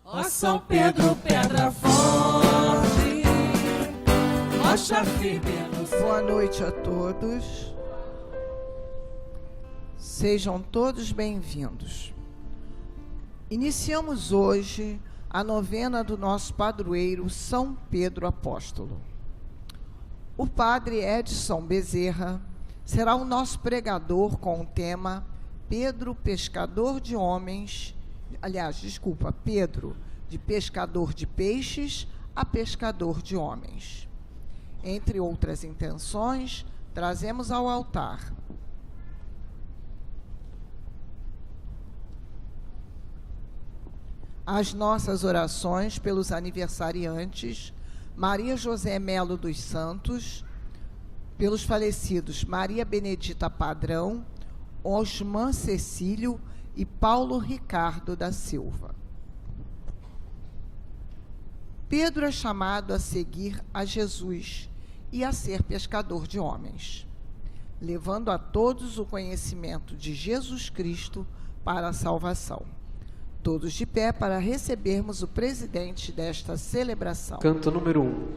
Ó São Pedro, pedra forte, rocha firme no céu. Boa noite a todos. Sejam todos bem-vindos. Iniciamos hoje a novena do nosso padroeiro São Pedro Apóstolo. O padre Edson Bezerra será o nosso pregador com o tema Pedro, pescador de homens, Pedro, de pescador de peixes a pescador de homens. Entre outras intenções, trazemos ao altar as nossas orações pelos aniversariantes Maria José Melo dos Santos, pelos falecidos Maria Benedita Padrão, Osman Cecílio e Paulo Ricardo da Silva. Pedro é chamado a seguir a Jesus e a ser pescador de homens, levando a todos o conhecimento de Jesus Cristo para a salvação. Todos de pé para recebermos o presidente desta celebração. Canto número 1.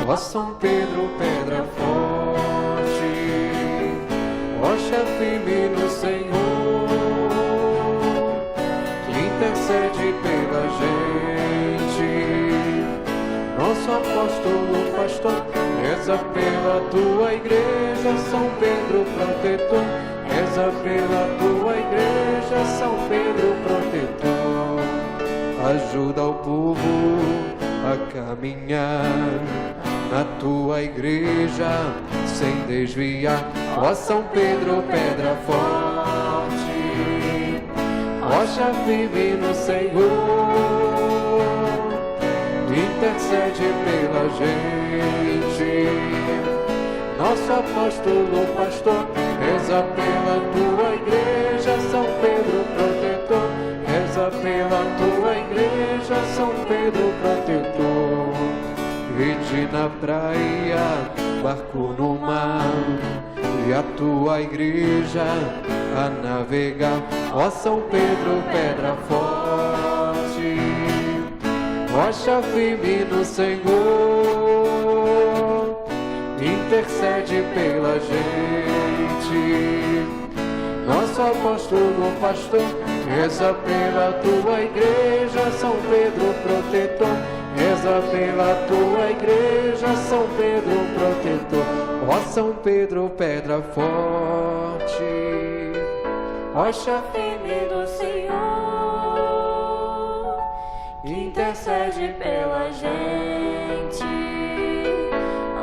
Ó São Pedro, pedra forte, rocha firme no Senhor, que intercede pela gente, nosso apóstolo pastor, reza pela tua igreja, São Pedro protetor. Reza pela tua igreja, São Pedro protetor. Ajuda o povo a caminhar na tua igreja sem desviar. Ó São Pedro, pedra forte, rocha firme no Senhor, intercede pela gente, nosso apóstolo pastor. Reza pela tua igreja, São Pedro protetor. Reza pela tua igreja, São Pedro protetor. Rede na praia, barco no mar, e a tua igreja a navegar. Ó São Pedro, pedra forte, rocha firme no Senhor, intercede pela gente, nosso apóstolo pastor. Reza pela tua igreja, São Pedro protetor. Reza pela tua igreja, São Pedro protetor. Ó São Pedro, pedra forte, rocha firme do Senhor, intercede pela gente,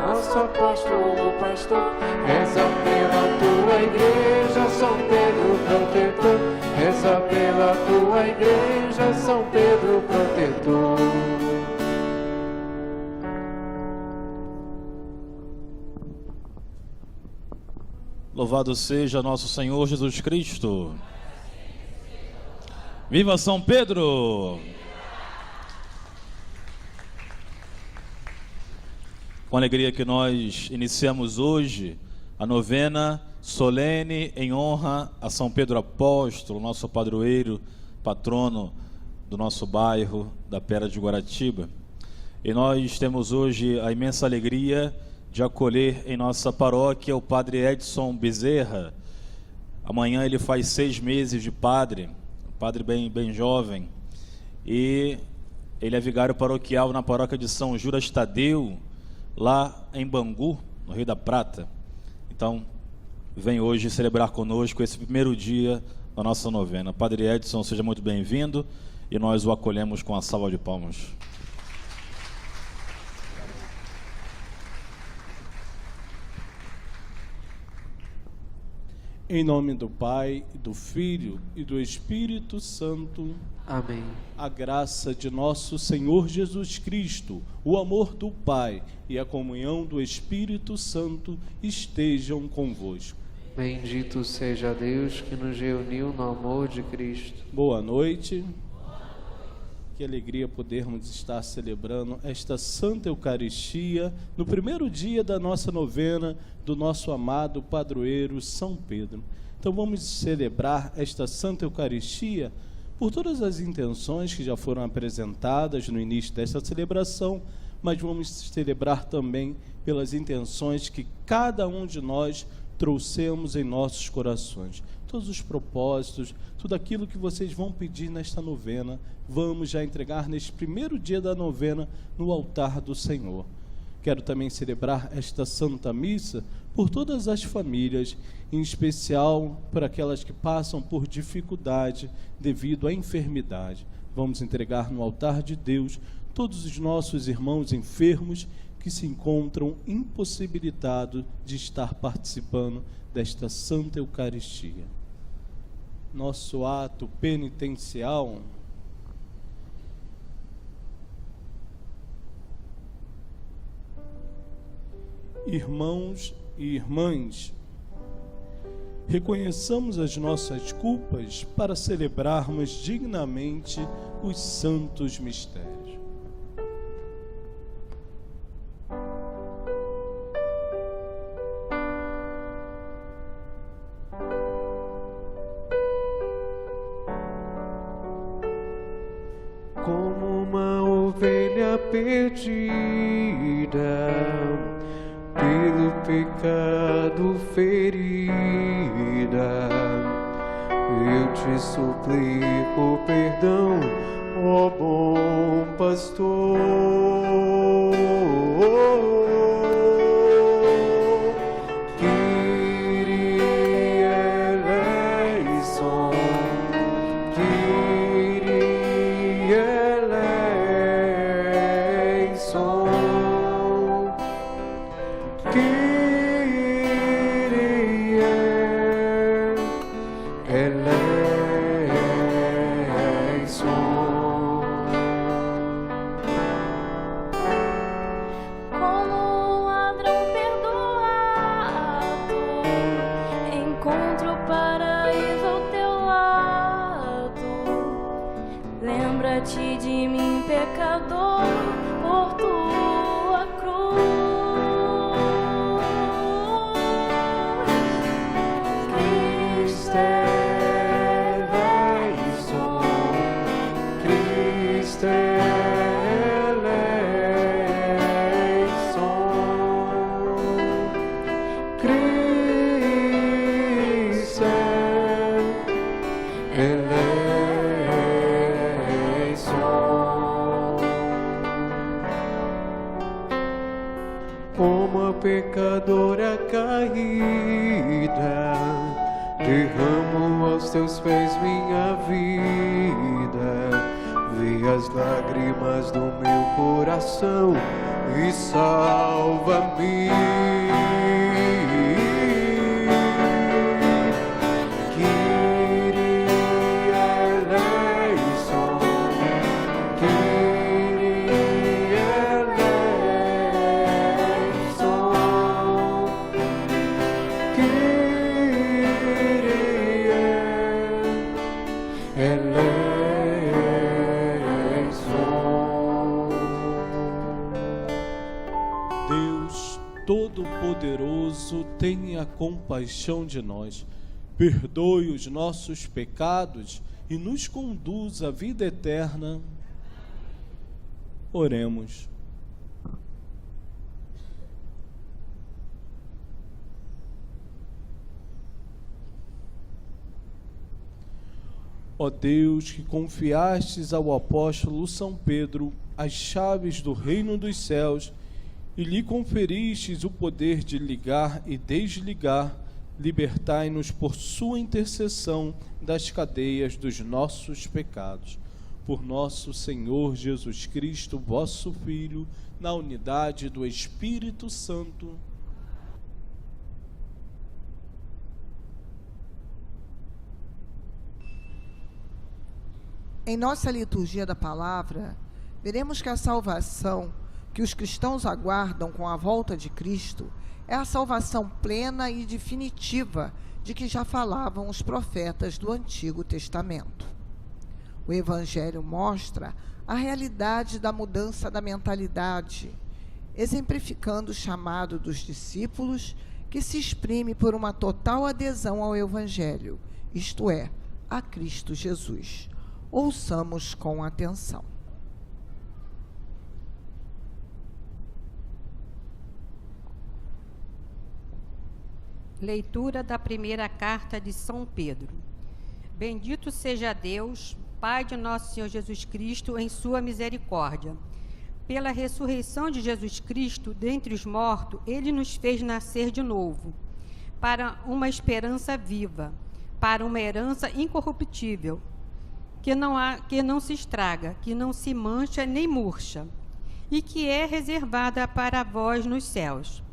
nosso apóstolo pastor. Reza pela tua igreja, São Pedro protetor. Reza pela tua igreja, São Pedro protetor. Louvado seja nosso Senhor Jesus Cristo. Viva São Pedro! Com alegria que nós iniciamos hoje a novena solene em honra a São Pedro Apóstolo, nosso padroeiro, patrono do nosso bairro da Pera de Guaratiba. E nós temos hoje a imensa alegria de acolher em nossa paróquia o padre Edson Bezerra. Amanhã ele faz 6 meses de padre, um padre bem jovem, e ele é vigário paroquial na paróquia de São Judas Tadeu, lá em Bangu, no Rio da Prata. Então, vem hoje celebrar conosco esse primeiro dia da nossa novena. Padre Edson, seja muito bem-vindo e nós o acolhemos com a salva de palmas. Em nome do Pai, do Filho e do Espírito Santo. Amém. A graça de nosso Senhor Jesus Cristo, o amor do Pai e a comunhão do Espírito Santo estejam convosco. Bendito seja Deus que nos reuniu no amor de Cristo. Boa noite. Que alegria podermos estar celebrando esta Santa Eucaristia no primeiro dia da nossa novena do nosso amado padroeiro São Pedro. Então vamos celebrar esta Santa Eucaristia por todas as intenções que já foram apresentadas no início desta celebração, mas vamos celebrar também pelas intenções que cada um de nós trouxemos em nossos corações. Todos os propósitos, tudo aquilo que vocês vão pedir nesta novena, vamos já entregar neste primeiro dia da novena no altar do Senhor. Quero também celebrar esta Santa Missa por todas as famílias, em especial por aquelas que passam por dificuldade devido à enfermidade. Vamos entregar no altar de Deus todos os nossos irmãos enfermos que se encontram impossibilitados de estar participando desta Santa Eucaristia. Nosso ato penitencial irmãos e irmãs, reconheçamos as nossas culpas para celebrarmos dignamente os santos mistérios. Como uma ovelha perdida, pelo pecado ferida, eu te suplico perdão, ó bom pastor. Kyrie eleison, Kyrie eleison. Lembra-te de mim, pecador, por tua cruz. Cristo eleison, Cristo eleison, Cristo eleison. Como a pecadora caída, derramo aos teus pés minha vida. Vê as lágrimas do meu coração e salva-me. Kyrie eleison, Kyrie eleison, Kyrie eleison. Deus Todo-Poderoso, tenha compaixão de nós, perdoe os nossos pecados e nos conduz à vida eterna. Oremos. Ó Deus, que confiastes ao apóstolo São Pedro as chaves do reino dos céus e lhe conferistes o poder de ligar e desligar, libertai-nos por sua intercessão das cadeias dos nossos pecados. Por nosso Senhor Jesus Cristo, vosso Filho, na unidade do Espírito Santo. Em nossa liturgia da palavra, veremos que a salvação que os cristãos aguardam com a volta de Cristo é a salvação plena e definitiva de que já falavam os profetas do Antigo Testamento. O Evangelho mostra a realidade da mudança da mentalidade, exemplificando o chamado dos discípulos, que se exprime por uma total adesão ao Evangelho, isto é, a Cristo Jesus. Ouçamos com atenção. Leitura da primeira carta de São Pedro. Bendito seja Deus, Pai de nosso Senhor Jesus Cristo, em sua misericórdia. Pela ressurreição de Jesus Cristo dentre os mortos, ele nos fez nascer de novo, para uma esperança viva, para uma herança incorruptível, que não se estraga, que não se mancha nem murcha, e que é reservada para vós nos céus.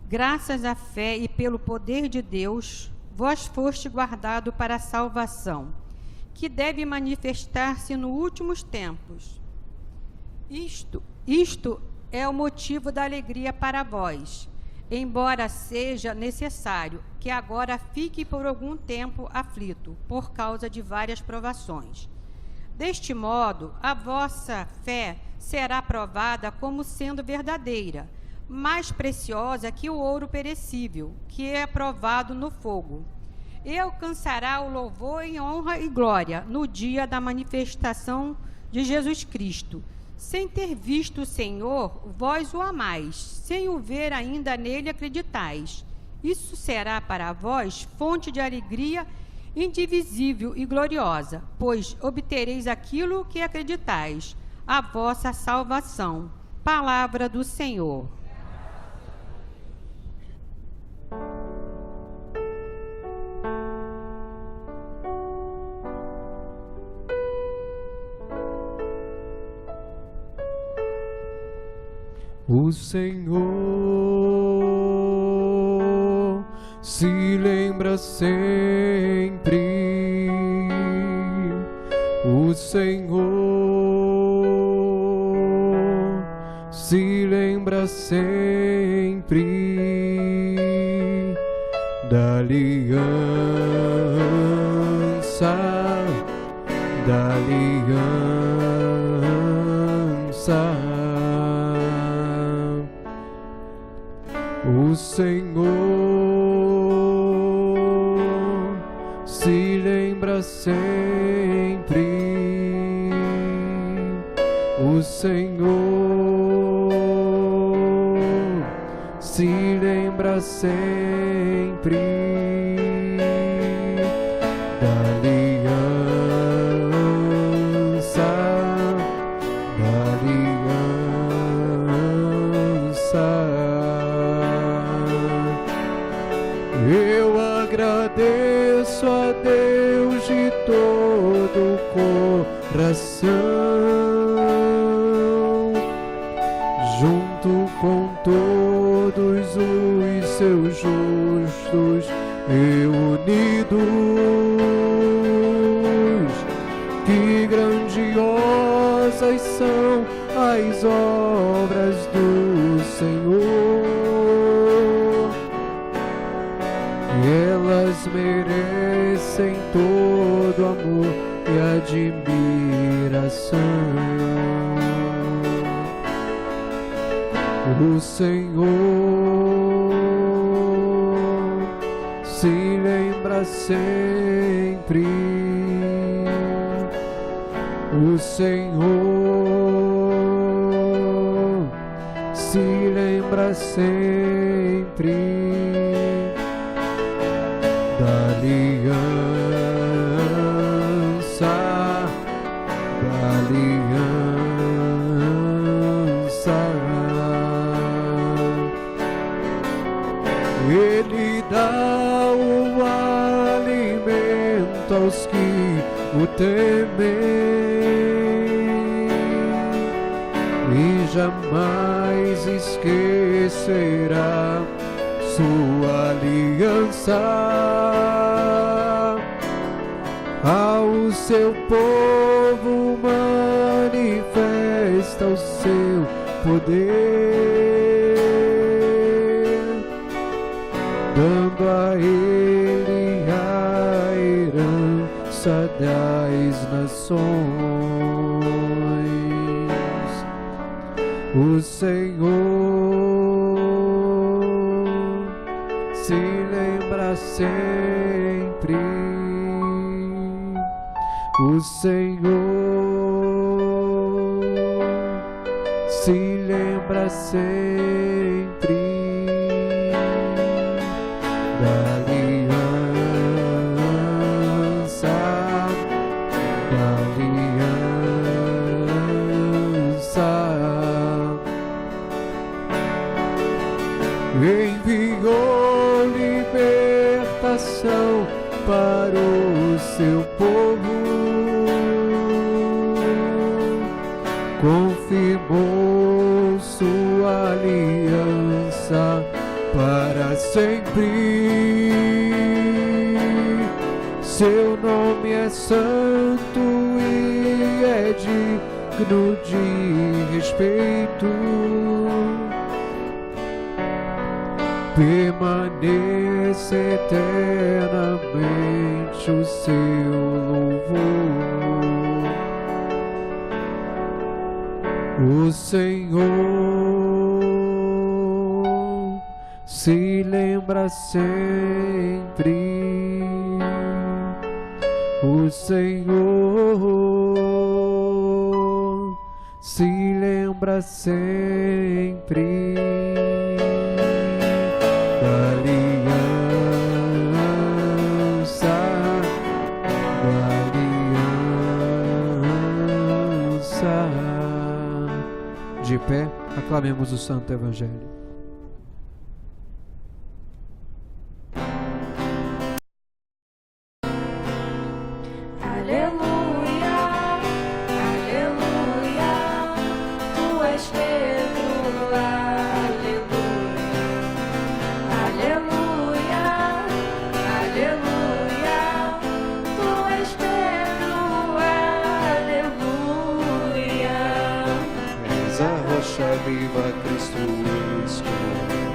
Graças à fé e pelo poder de Deus, vós foste guardado para a salvação, que deve manifestar-se nos últimos tempos. Isto é o motivo da alegria para vós, embora seja necessário que agora fique por algum tempo aflito, por causa de várias provações. Deste modo, a vossa fé será provada como sendo verdadeira, mais preciosa que o ouro perecível, que é provado no fogo, e alcançará o louvor em honra e glória no dia da manifestação de Jesus Cristo. Sem ter visto o Senhor, vós o amais, sem o ver ainda nele acreditais. Isso será para vós fonte de alegria indivisível e gloriosa, pois obtereis aquilo que acreditais, a vossa salvação. Palavra do Senhor. O Senhor se lembra sempre, o Senhor se lembra sempre da aliança, da aliança. O Senhor se lembra sempre, o Senhor se lembra sempre da aliança, da aliança. Eu agradeço a Deus de todo o coração, junto com todos os seus justos e unidos. Que grandiosas são as obras do Senhor, elas merecem todo amor e admiração. O Senhor se lembra sempre, o Senhor se lembra sempre da aliança, da aliança. Ele dá o alimento aos que o temem e jamais esquecerá sua aliança. Ao seu povo manifesta o seu poder, dando a ele a herança das nações. O Senhor se lembra sempre, O Senhor se lembra sempre da aliança, enviou libertação para o seu povo, confirmou sua aliança para sempre. Seu nome é santo e é digno de respeito. Permaneça eternamente o seu louvor. O Senhor se lembra sempre. O Senhor se lembra sempre da aliança. De pé, aclamemos o Santo Evangelho. Viva Cristo escolheu.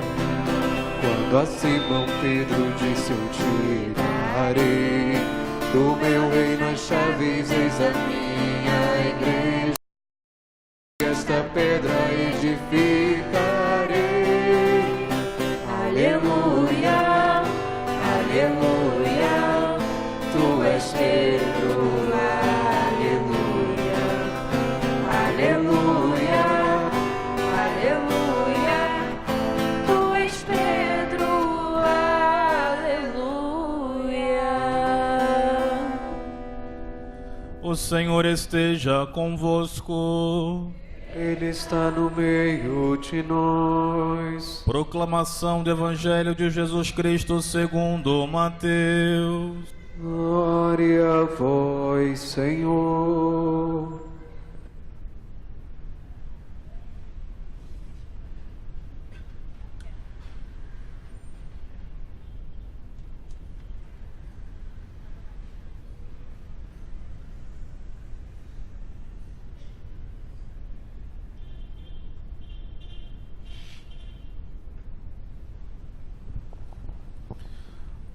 Quando a Simão Pedro disse: eu tirarei do meu reino as chaves, eis a minha igreja, esta pedra edificarei. Aleluia, aleluia, tu és Pedro, aleluia, aleluia. O Senhor esteja convosco. Ele está no meio de nós. Proclamação do Evangelho de Jesus Cristo segundo Mateus. Glória a vós, Senhor.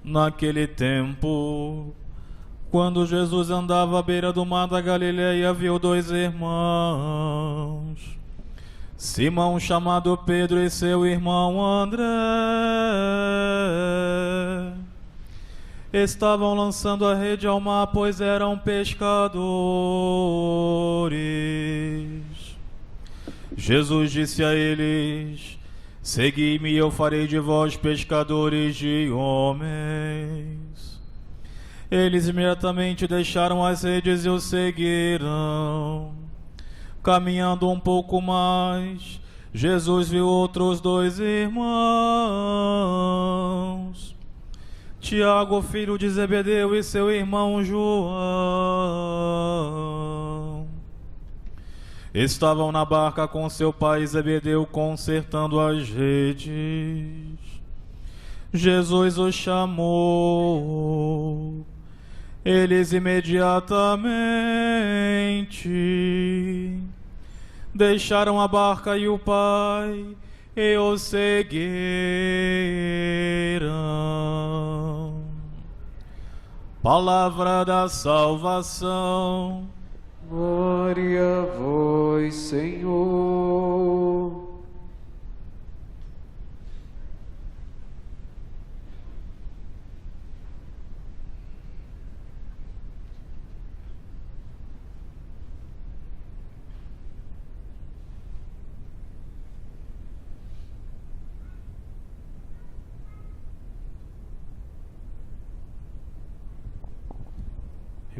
Naquele tempo, quando Jesus andava à beira do mar da Galileia, viu dois irmãos, Simão, chamado Pedro, e seu irmão André. Estavam lançando a rede ao mar, pois eram pescadores. Jesus disse a eles: segui-me e eu farei de vós pescadores de homens. Eles imediatamente deixaram as redes e o seguiram. Caminhando um pouco mais, Jesus viu outros dois irmãos, Tiago, filho de Zebedeu, e seu irmão João. Estavam na barca com seu pai Zebedeu, consertando as redes. Jesus os chamou. Eles imediatamente deixaram a barca e o pai e o seguiram. Palavra da salvação. Glória a vós, Senhor.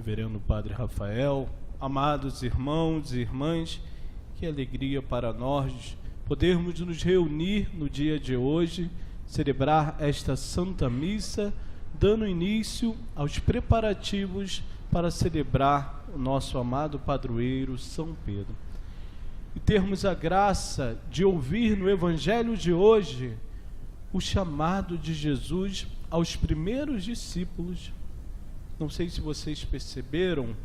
Reverendo Padre Rafael, amados irmãos e irmãs, que alegria para nós podermos nos reunir no dia de hoje, celebrar esta Santa Missa, dando início aos preparativos para celebrar o nosso amado padroeiro São Pedro. E termos a graça de ouvir no Evangelho de hoje o chamado de Jesus aos primeiros discípulos. Não sei se vocês perceberam,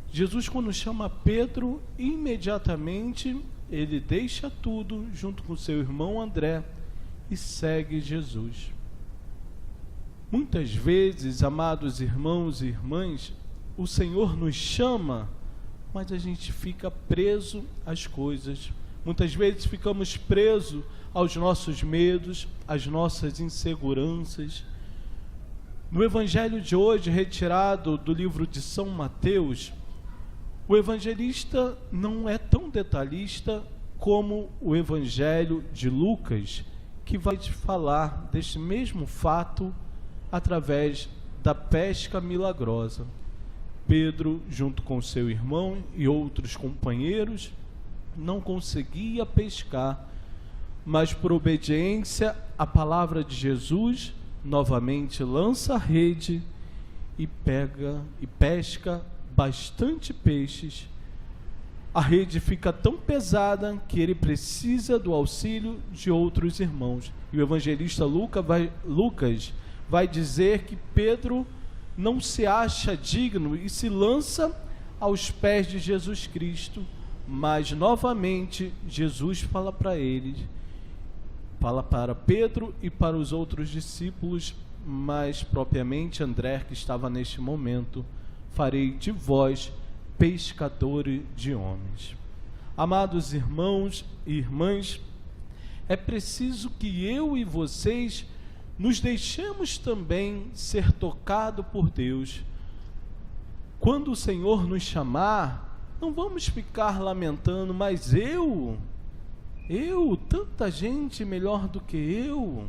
Jesus, quando chama Pedro, imediatamente ele deixa tudo junto com seu irmão André e segue Jesus. Muitas vezes, amados irmãos e irmãs, o Senhor nos chama, mas a gente fica preso às coisas. Muitas vezes ficamos presos aos nossos medos, às nossas inseguranças. No Evangelho de hoje, retirado do livro de São Mateus, o evangelista não é tão detalhista como o Evangelho de Lucas, que vai falar deste mesmo fato através da pesca milagrosa. Pedro, junto com seu irmão e outros companheiros, não conseguia pescar, mas por obediência à palavra de Jesus, novamente lança a rede e pesca bastante peixes. A rede fica tão pesada que ele precisa do auxílio de outros irmãos. E o evangelista Lucas vai dizer que Pedro não se acha digno e se lança aos pés de Jesus Cristo, mas novamente Jesus fala para ele, fala para Pedro e para os outros discípulos, mas propriamente André, que estava neste momento: farei de vós pescadores de homens. Amados irmãos e irmãs, é preciso que eu e vocês nos deixemos também ser tocados por Deus. Quando o Senhor nos chamar, não vamos ficar lamentando, mas tanta gente melhor do que eu.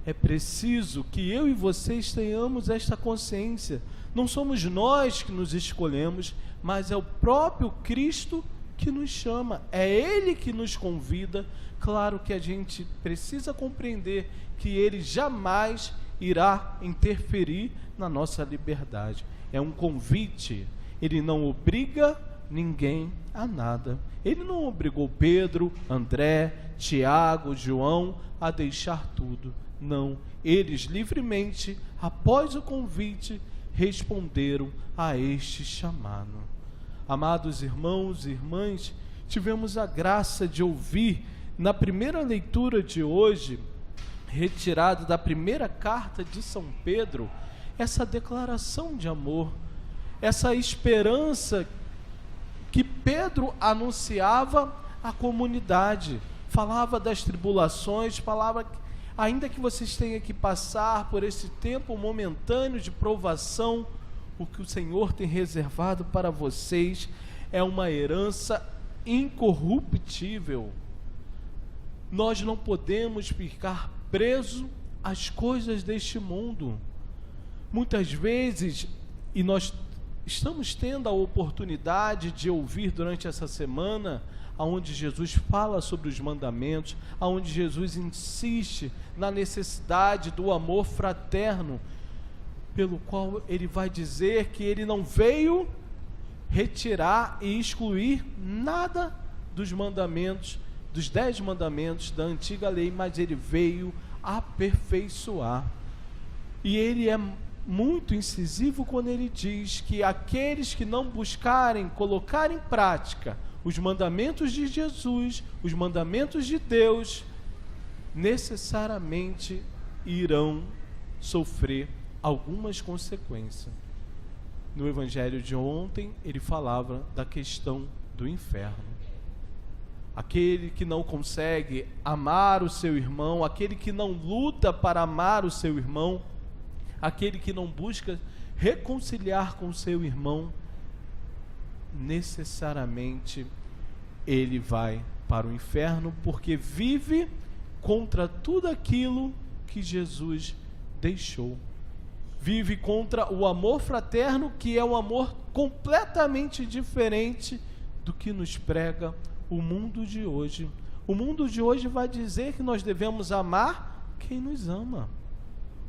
É preciso que eu e vocês tenhamos esta consciência. Não somos nós que nos escolhemos, mas é o próprio Cristo que nos chama. É Ele que nos convida. Claro que a gente precisa compreender que Ele jamais irá interferir na nossa liberdade. É um convite. Ele não obriga ninguém a nada. Ele não obrigou Pedro, André, Tiago, João a deixar tudo. Não, eles livremente, após o convite, responderam a este chamado. Amados irmãos e irmãs, tivemos a graça de ouvir na primeira leitura de hoje, retirado da primeira carta de São Pedro, essa declaração de amor, essa esperança que Pedro anunciava à comunidade, falava das tribulações, falava que ainda que vocês tenham que passar por esse tempo momentâneo de provação, o que o Senhor tem reservado para vocês é uma herança incorruptível. Nós não podemos ficar presos às coisas deste mundo. Muitas vezes, e nós estamos tendo a oportunidade de ouvir durante essa semana, aonde Jesus fala sobre os mandamentos, aonde Jesus insiste na necessidade do amor fraterno, pelo qual ele vai dizer que ele não veio retirar e excluir nada dos mandamentos, dos 10 mandamentos da antiga lei, mas ele veio aperfeiçoar. E ele é muito incisivo quando ele diz que aqueles que não buscarem colocar em prática os mandamentos de Jesus, os mandamentos de Deus, necessariamente irão sofrer algumas consequências. No Evangelho de ontem, ele falava da questão do inferno. Aquele que não consegue amar o seu irmão, aquele que não luta para amar o seu irmão, aquele que não busca reconciliar com o seu irmão, necessariamente ele vai para o inferno, porque vive contra tudo aquilo que Jesus deixou. vive contra o amor fraterno, que é um amor completamente diferente do que nos prega o mundo de hoje. O mundo de hoje vai dizer que nós devemos amar quem nos ama.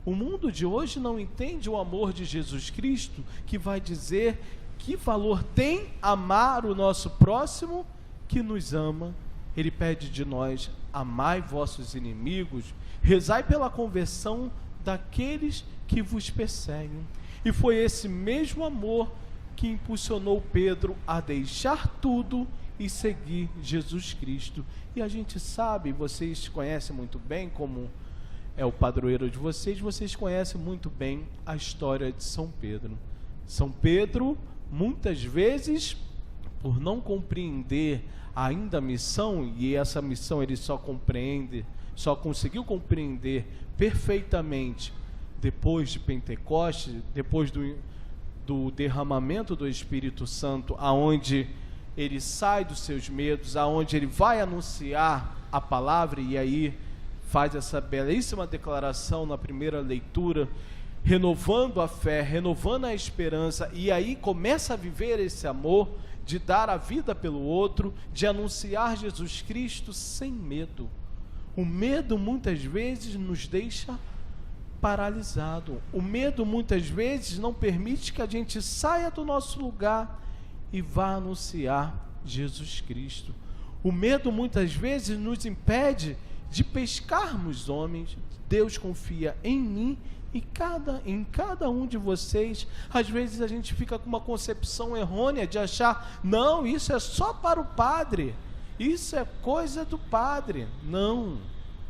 O mundo de hoje não entende o amor de Jesus Cristo, que vai dizer que valor tem amar o nosso próximo que nos ama. Ele pede de nós: amai vossos inimigos, rezai pela conversão daqueles que vos perseguem. E foi esse mesmo amor que impulsionou Pedro a deixar tudo e seguir Jesus Cristo. E a gente sabe, vocês conhecem muito bem, como é o padroeiro de vocês conhecem muito bem a história de São Pedro. São Pedro, muitas vezes, por não compreender ainda a missão, e essa missão ele só conseguiu compreender perfeitamente depois de Pentecostes, depois do derramamento do Espírito Santo, aonde ele sai dos seus medos, aonde ele vai anunciar a palavra, e aí faz essa belíssima declaração na primeira leitura, renovando a fé, renovando a esperança, e aí começa a viver esse amor de dar a vida pelo outro, de anunciar Jesus Cristo sem medo. O medo muitas vezes nos deixa paralisado. O medo muitas vezes não permite que a gente saia do nosso lugar e vá anunciar Jesus Cristo. O medo muitas vezes nos impede de pescarmos homens. Deus confia em mim e em cada um de vocês. Às vezes a gente fica com uma concepção errônea de achar: não, isso é só para o padre, isso é coisa do padre. Não,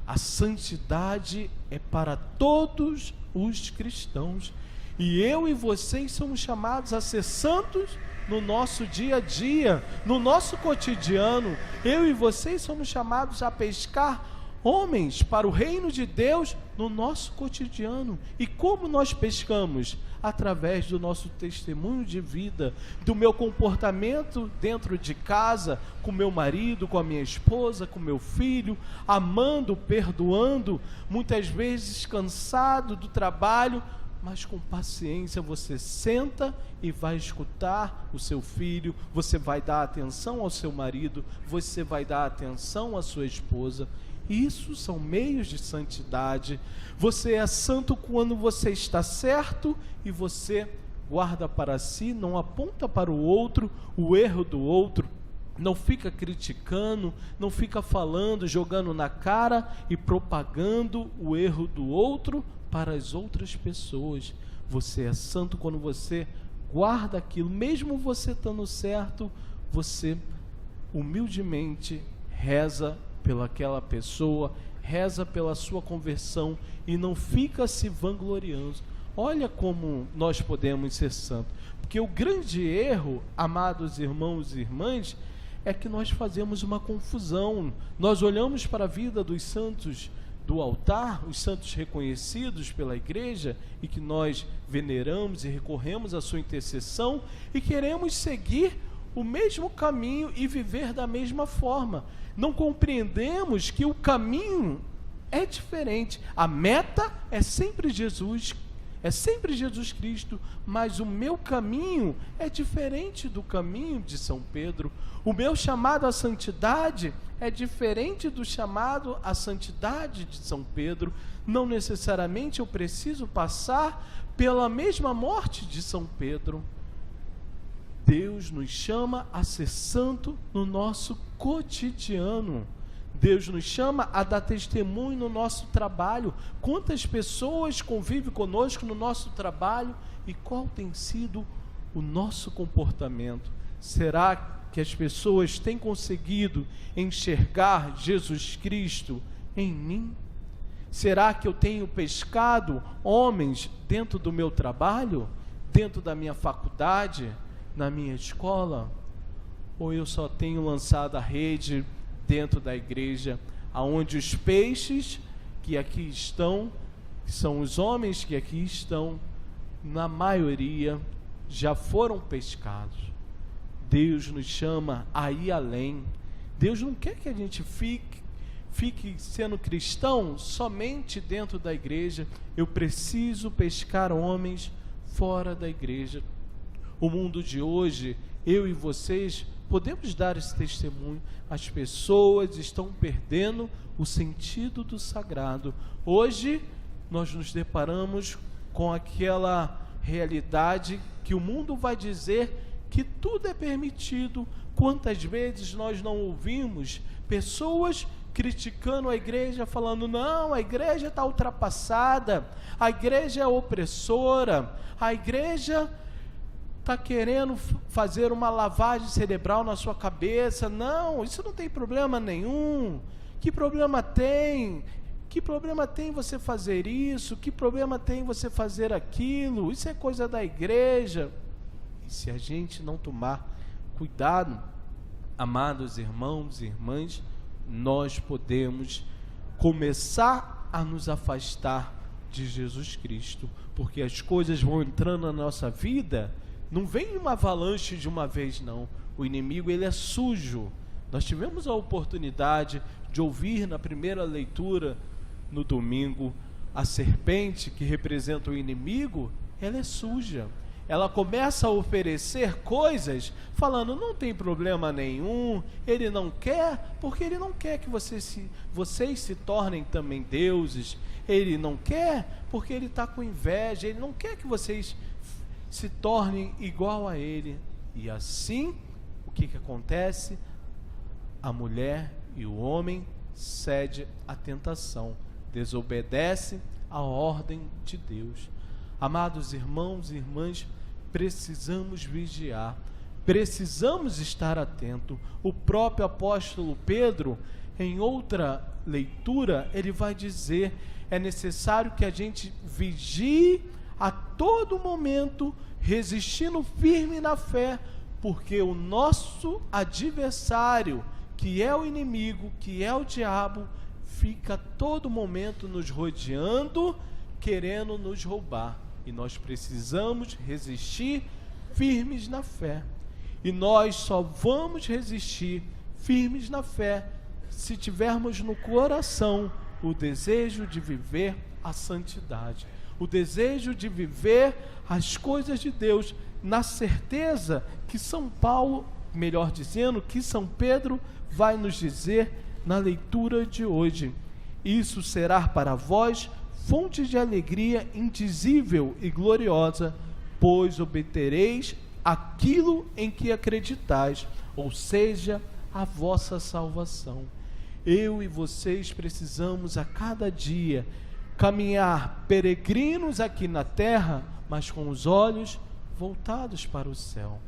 a santidade é para todos os cristãos, e eu e vocês somos chamados a ser santos no nosso dia a dia, no nosso cotidiano. Eu e vocês somos chamados a pescar homens para o reino de Deus no nosso cotidiano. E como nós pescamos? Através do nosso testemunho de vida, do meu comportamento dentro de casa, com meu marido, com a minha esposa, com meu filho, amando, perdoando, muitas vezes cansado do trabalho, mas com paciência você senta e vai escutar o seu filho, você vai dar atenção ao seu marido, você vai dar atenção à sua esposa. Isso são meios de santidade. Você é santo quando você está certo e você guarda para si, não aponta para o outro o erro do outro, não fica criticando, não fica falando, jogando na cara e propagando o erro do outro para as outras pessoas. Você é santo quando você guarda aquilo, mesmo você estando certo, você humildemente reza pelaquela pessoa, reza pela sua conversão e não fica se vangloriando. Olha como nós podemos ser santos, porque o grande erro, amados irmãos e irmãs, é que nós fazemos uma confusão. Nós olhamos para a vida dos santos do altar, os santos reconhecidos pela igreja e que nós veneramos e recorremos à sua intercessão, e queremos seguir o mesmo caminho e viver da mesma forma. Não compreendemos que o caminho é diferente. A meta é sempre Jesus, é sempre Jesus Cristo, mas o meu caminho é diferente do caminho de São Pedro. O meu chamado à santidade é diferente do chamado à santidade de São Pedro. Não necessariamente eu preciso passar pela mesma morte de São Pedro. Deus nos chama a ser santo no nosso cotidiano. Deus nos chama a dar testemunho no nosso trabalho. Quantas pessoas convivem conosco no nosso trabalho e qual tem sido o nosso comportamento? Será que as pessoas têm conseguido enxergar Jesus Cristo em mim? Será que eu tenho pescado homens dentro do meu trabalho, dentro da minha faculdade, na minha escola? Ou eu só tenho lançado a rede dentro da igreja, aonde os peixes que aqui estão, que são os homens que aqui estão, na maioria já foram pescados? Deus nos chama a ir além. Deus não quer que a gente fique sendo cristão somente dentro da igreja. Eu preciso pescar homens fora da igreja. O mundo de hoje, eu e vocês podemos dar esse testemunho. As pessoas estão perdendo o sentido do sagrado. Hoje nós nos deparamos com aquela realidade que o mundo vai dizer que tudo é permitido. Quantas vezes nós não ouvimos pessoas criticando a igreja, falando: não, a igreja está ultrapassada, a igreja é opressora, a igreja está querendo fazer uma lavagem cerebral na sua cabeça. Não, isso não tem problema nenhum. Que problema tem? Que problema tem você fazer isso? Que problema tem você fazer aquilo? Isso é coisa da igreja. E se a gente não tomar cuidado, amados irmãos e irmãs, nós podemos começar a nos afastar de Jesus Cristo, porque as coisas vão entrando na nossa vida. Não vem uma avalanche de uma vez, não. O inimigo, ele é sujo. Nós tivemos a oportunidade de ouvir na primeira leitura, no domingo, a serpente, que representa o inimigo, ela é suja. Ela começa a oferecer coisas, falando: não tem problema nenhum, ele não quer, porque ele não quer que vocês se tornem também deuses. Ele não quer, porque ele está com inveja, ele não quer que vocês se tornem igual a ele. E assim, o que acontece? A mulher e o homem cede à tentação, desobedece à ordem de Deus. Amados irmãos e irmãs, precisamos vigiar, precisamos estar atentos. O próprio apóstolo Pedro, em outra leitura, ele vai dizer: é necessário que a gente vigie a todo momento, resistindo firme na fé, porque o nosso adversário, que é o inimigo, que é o diabo, fica a todo momento nos rodeando, querendo nos roubar. E nós precisamos resistir firmes na fé. E nós só vamos resistir firmes na fé se tivermos no coração o desejo de viver a santidade, o desejo de viver as coisas de Deus, na certeza que São Paulo, melhor dizendo, que São Pedro vai nos dizer na leitura de hoje: isso será para vós fonte de alegria indizível e gloriosa, pois obtereis aquilo em que acreditais, ou seja, a vossa salvação. Eu e vocês precisamos a cada dia caminhar peregrinos aqui na terra, mas com os olhos voltados para o céu.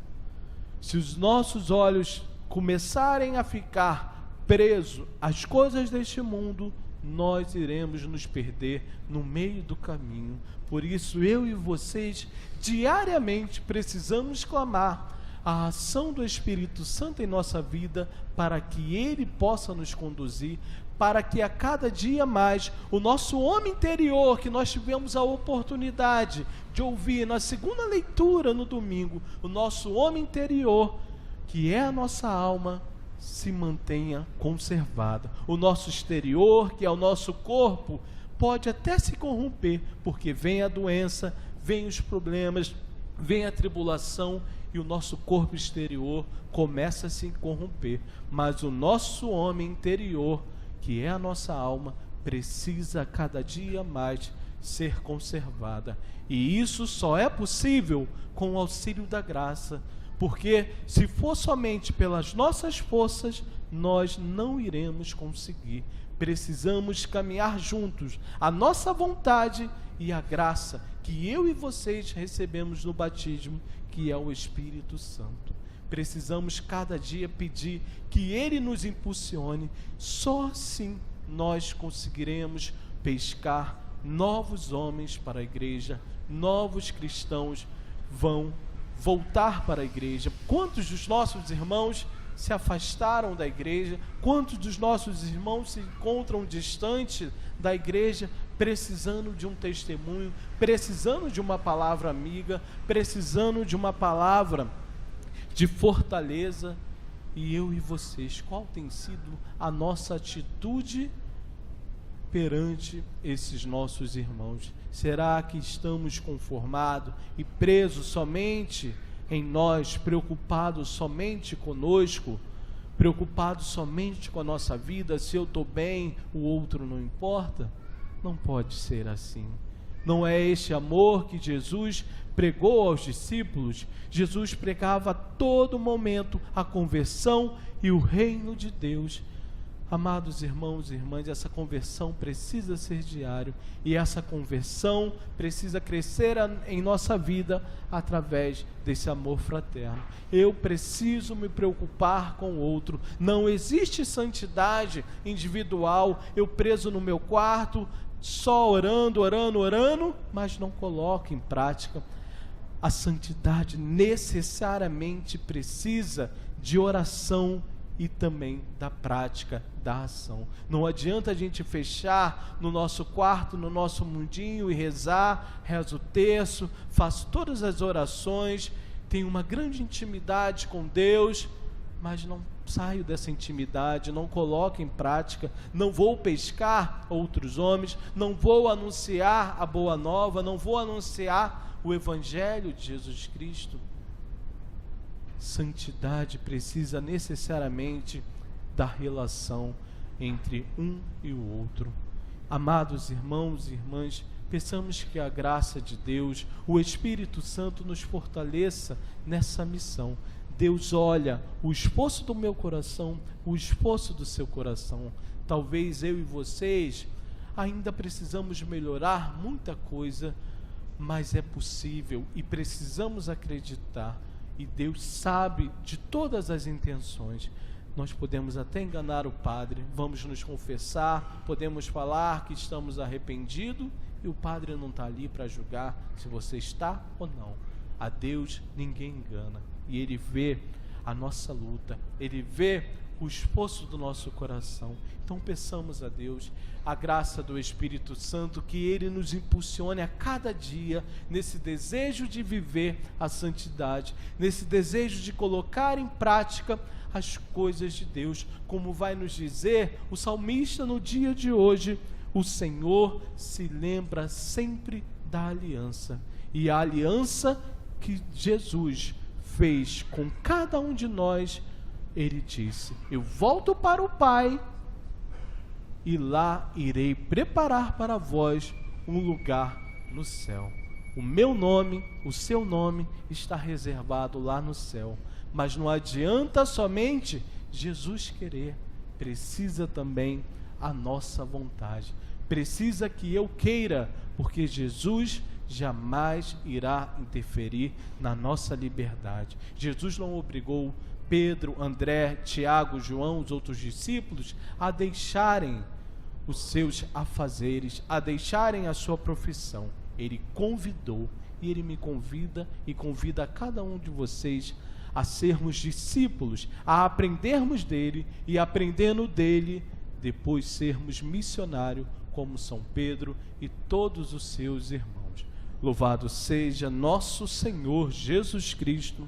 Se os nossos olhos começarem a ficar presos às coisas deste mundo, nós iremos nos perder no meio do caminho. Por isso, eu e vocês diariamente precisamos clamar a ação do Espírito Santo em nossa vida, para que Ele possa nos conduzir, para que a cada dia mais o nosso homem interior, que nós tivemos a oportunidade de ouvir na segunda leitura no domingo, o nosso homem interior, que é a nossa alma, se mantenha conservada. O nosso exterior, que é o nosso corpo, pode até se corromper, porque vem a doença, vem os problemas, vem a tribulação, e o nosso corpo exterior começa a se corromper. Mas o nosso homem interior, que é a nossa alma, precisa cada dia mais ser conservada. E isso só é possível com o auxílio da graça, porque se for somente pelas nossas forças, nós não iremos conseguir. Precisamos caminhar juntos, a nossa vontade e a graça que eu e vocês recebemos no batismo, que é o Espírito Santo. Precisamos cada dia pedir que Ele nos impulsione. Só assim nós conseguiremos pescar novos homens para a igreja, novos cristãos vão voltar para a igreja. Quantos dos nossos irmãos se afastaram da igreja? Quantos dos nossos irmãos se encontram distante da igreja, precisando de um testemunho, precisando de uma palavra amiga, precisando de uma palavra de fortaleza? E eu e vocês, qual tem sido a nossa atitude perante esses nossos irmãos? Será que estamos conformados e presos somente em nós, preocupados somente conosco, preocupados somente com a nossa vida? Se eu estou bem, o outro não importa? Não pode ser assim. Não é este amor que Jesus pregou aos discípulos. Jesus pregava a todo momento a conversão e o reino de Deus. Amados irmãos e irmãs, essa conversão precisa ser diária, e essa conversão precisa crescer em nossa vida através desse amor fraterno. Eu preciso me preocupar com o outro. Não existe santidade individual, eu preso no meu quarto, só orando, mas não coloco em prática. A santidade necessariamente precisa de oração e também da prática da ação. Não adianta a gente fechar no nosso quarto, no nosso mundinho e rezar, rezo o terço, faço todas as orações, tenho uma grande intimidade com Deus, mas não saio dessa intimidade, não coloco em prática, não vou pescar outros homens, não vou anunciar a boa nova, não vou anunciar o Evangelho de Jesus Cristo. Santidade precisa necessariamente da relação entre um e o outro. Amados irmãos e irmãs, peçamos que a graça de Deus, o Espírito Santo, nos fortaleça nessa missão. Deus olha o esforço do meu coração, o esforço do seu coração. Talvez eu e vocês ainda precisamos melhorar muita coisa, mas é possível e precisamos acreditar. E Deus sabe de todas as intenções. Nós podemos até enganar o Padre, vamos nos confessar, podemos falar que estamos arrependidos, e o Padre não está ali para julgar se você está ou não. A Deus ninguém engana, e Ele vê a nossa luta, Ele vê o esforço do nosso coração. Então peçamos a Deus a graça do Espírito Santo, que Ele nos impulsione a cada dia nesse desejo de viver a santidade, nesse desejo de colocar em prática as coisas de Deus, como vai nos dizer o salmista no dia de hoje: o Senhor se lembra sempre da aliança, e a aliança que Jesus fez com cada um de nós. Ele disse: eu volto para o Pai, e lá irei preparar para vós um lugar no céu. O meu nome, o seu nome está reservado lá no céu. Mas não adianta somente Jesus querer, precisa também a nossa vontade. Precisa que eu queira, porque Jesus jamais irá interferir na nossa liberdade. Jesus não obrigou Pedro, André, Tiago, João, os outros discípulos, a deixarem os seus afazeres, a deixarem a sua profissão. Ele convidou, e Ele me convida e convida a cada um de vocês a sermos discípulos, a aprendermos dele e, aprendendo dele, depois sermos missionários como São Pedro e todos os seus irmãos. Louvado seja nosso Senhor Jesus Cristo.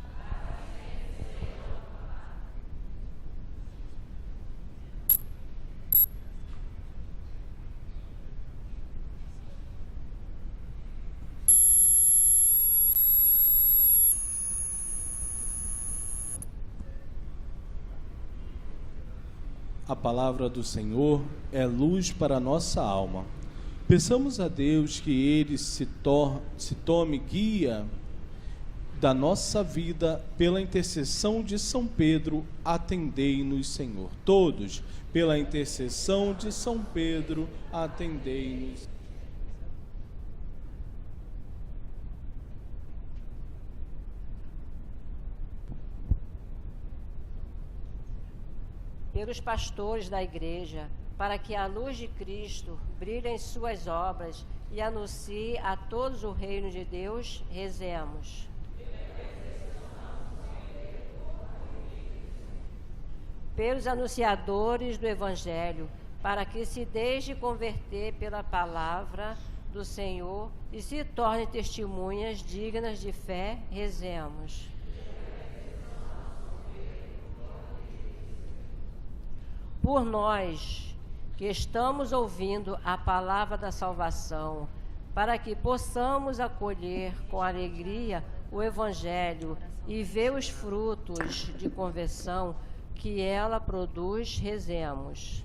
A palavra do Senhor é luz para a nossa alma. Peçamos a Deus que Ele se tome guia da nossa vida pela intercessão de São Pedro. Atendei-nos, Senhor. Todos, pela intercessão de São Pedro, atendei-nos. Pelos pastores da Igreja, para que a luz de Cristo brilhe em suas obras e anuncie a todos o reino de Deus, rezemos. Pelos anunciadores do Evangelho, para que se deixe converter pela palavra do Senhor e se tornem testemunhas dignas de fé, rezemos. Por nós, que estamos ouvindo a palavra da salvação, para que possamos acolher com alegria o Evangelho e ver os frutos de conversão que ela produz, rezemos.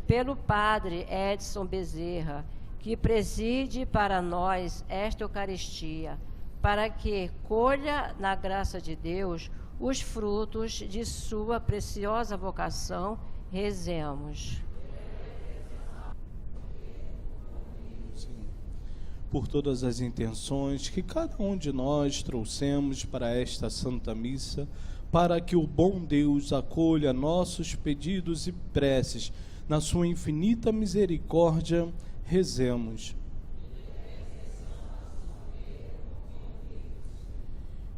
Pelo Padre Edson Bezerra, que preside para nós esta Eucaristia, para que colha na graça de Deus os frutos de sua preciosa vocação, rezemos. Por todas as intenções que cada um de nós trouxemos para esta Santa Missa, para que o bom Deus acolha nossos pedidos e preces, na sua infinita misericórdia, rezemos.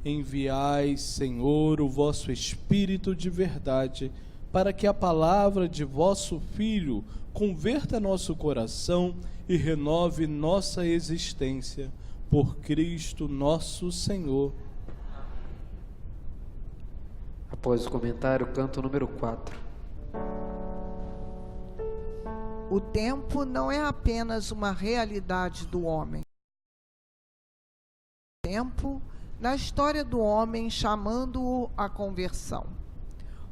Enviai, Senhor, o vosso Espírito de verdade, para que a palavra de vosso Filho converta nosso coração e renove nossa existência. Por Cristo nosso Senhor. Após o comentário, canto número 4. O tempo não é apenas uma realidade do homem. O tempo na história do homem, chamando-o à conversão.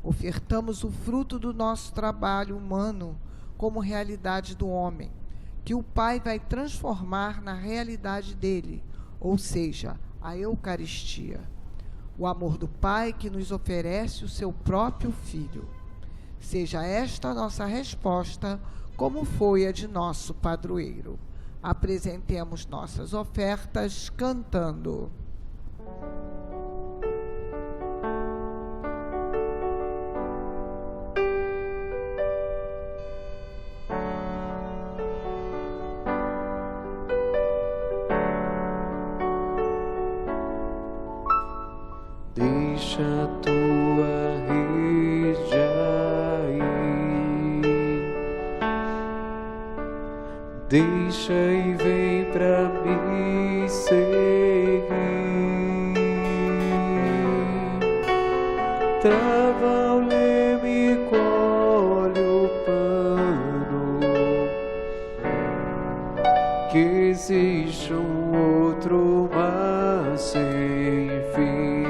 Ofertamos o fruto do nosso trabalho humano como realidade do homem, que o Pai vai transformar na realidade dele, ou seja, a Eucaristia. O amor do Pai que nos oferece o seu próprio Filho. Seja esta a nossa resposta, como foi a de nosso padroeiro. Apresentemos nossas ofertas cantando. Deixa a tua rede aí, deixa e vem pra me seguir. Trava o leme, colhe o pano, que existe um outro mar sem fim.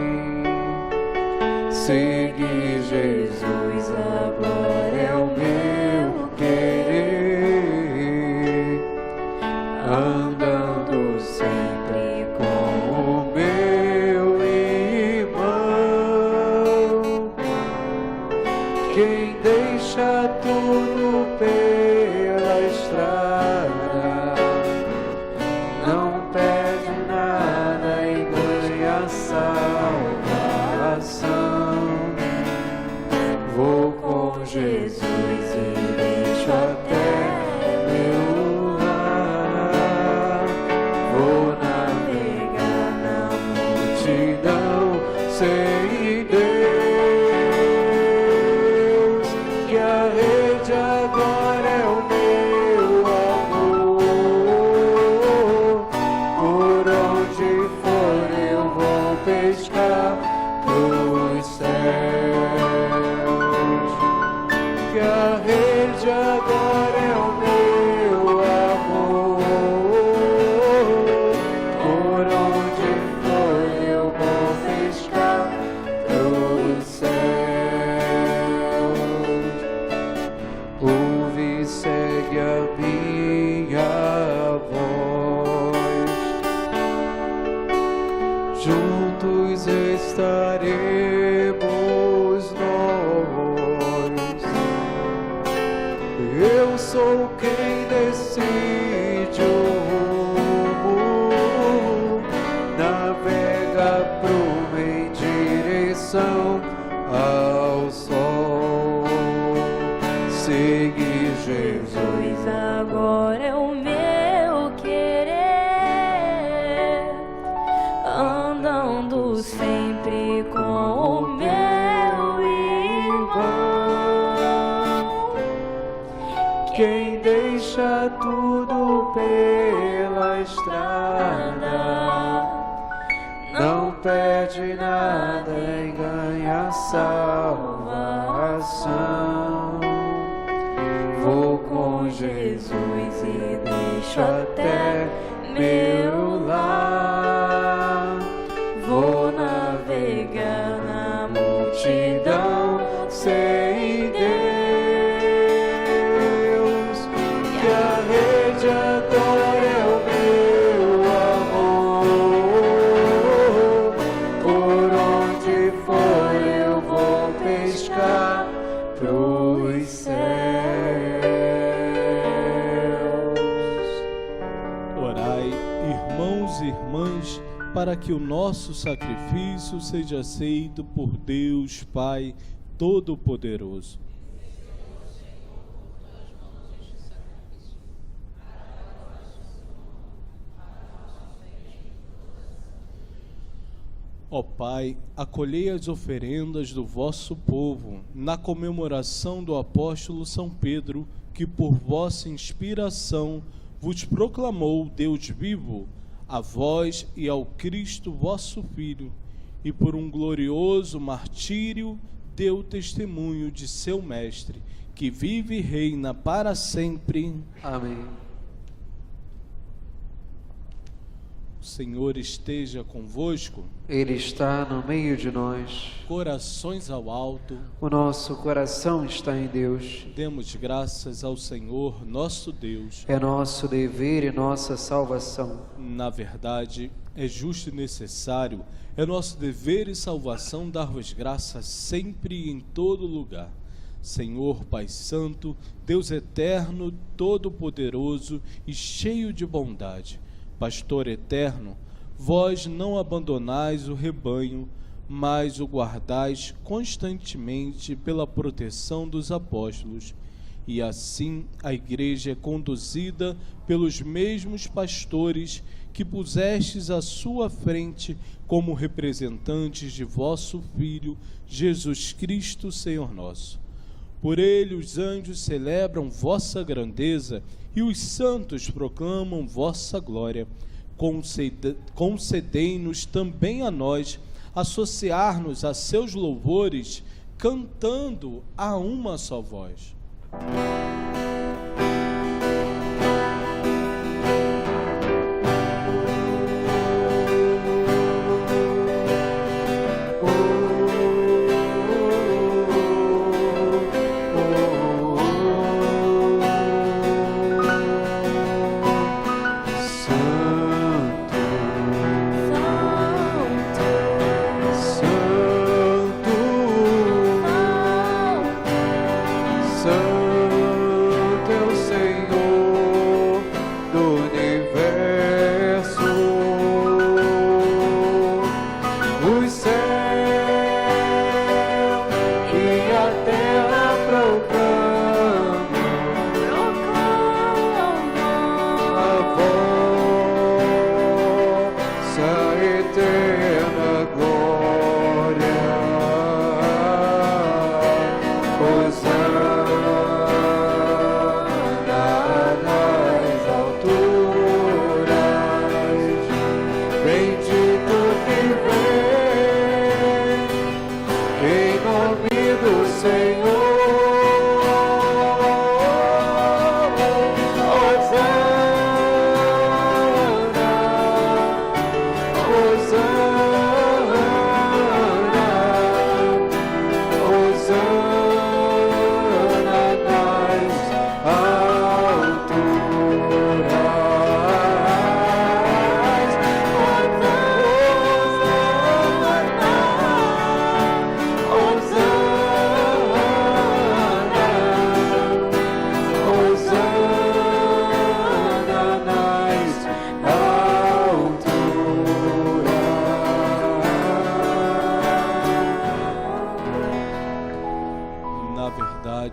Seguir Jesus agora é o meu querer, andando sempre com o meu irmão. Quem deixa tudo pela estrada não perde nada e ganha salvação. Vou com Jesus e deixo até meu lugar. Vou navegar na multidão sem Deus, que a rede agora é o meu amor. Por onde for eu vou pescar dos céus. Que a rede agora é o meu amor. Por onde for eu vou pescar dos céus. Ouve e segue a minha voz, juntos estaremos nós. Eu sou quem decide o rumo, navega prumo em direção ao sol. Seguir Jesus Agora é o meu querer, andando sempre com o meu irmão. quem deixa tudo pela estrada não perde nada e ganha salvação. coração. Vou com Jesus e deixo até meu lar. Vou navegar na multidão sem Deus, que a rede agora é o meu amor. Por onde for eu vou pescar pros céus. Orai, irmãos e irmãs, para que o nosso sacrifício seja aceito por Deus Pai Todo-Poderoso. Ó Pai, acolhei as oferendas do vosso povo na comemoração do apóstolo São Pedro, que por vossa inspiração vos proclamou Deus vivo, a vós e ao Cristo vosso Filho, e por um glorioso martírio deu testemunho de seu Mestre, que vive e reina para sempre. Amém. O Senhor esteja convosco. Ele está no meio de nós. Corações ao alto. O nosso coração está em Deus. Demos graças ao Senhor, nosso Deus. É nosso dever e nossa salvação. Na verdade, é justo e necessário, é nosso dever e salvação dar-vos graças sempre e em todo lugar. Senhor Pai Santo, Deus eterno, todo-poderoso e cheio de bondade, Pastor eterno, vós não abandonais o rebanho, mas o guardais constantemente pela proteção dos apóstolos. E assim a Igreja é conduzida pelos mesmos pastores que pusestes à sua frente como representantes de vosso Filho, Jesus Cristo, Senhor nosso. Por ele os anjos celebram vossa grandeza e os santos proclamam vossa glória. Concedei-nos também a nós associar-nos a seus louvores, cantando a uma só voz.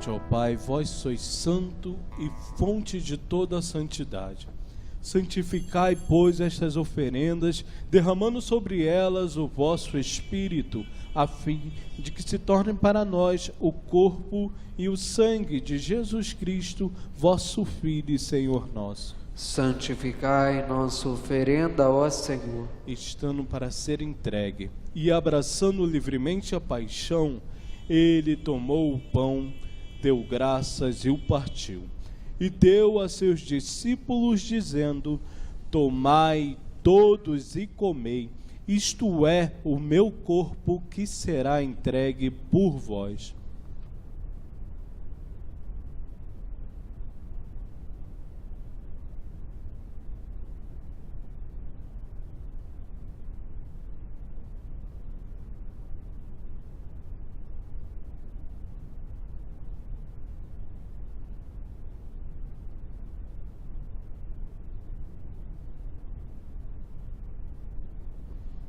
Ó Pai, vós sois santo e fonte de toda a santidade. Santificai, pois, estas oferendas, derramando sobre elas o vosso Espírito, a fim de que se tornem para nós o corpo e o sangue de Jesus Cristo, vosso Filho e Senhor nosso. Santificai nossa oferenda, ó Senhor. Estando para ser entregue e abraçando livremente a paixão, Ele tomou o pão, deu graças e o partiu. E deu a seus discípulos, dizendo: tomai todos e comei, isto é o meu corpo que será entregue por vós.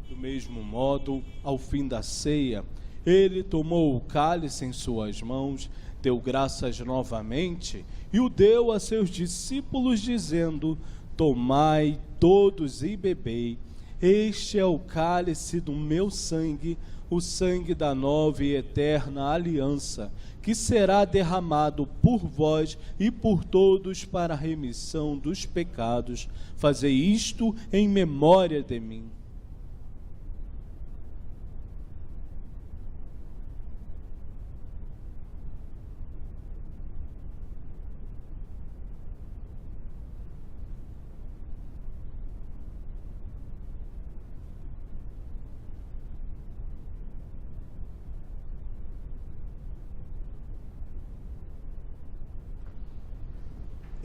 Do mesmo modo, ao fim da ceia, ele tomou o cálice em suas mãos, deu graças novamente e o deu a seus discípulos, dizendo: tomai todos e bebei, este é o cálice do meu sangue, o sangue da nova e eterna aliança, que será derramado por vós e por todos para a remissão dos pecados. Fazei isto em memória de mim.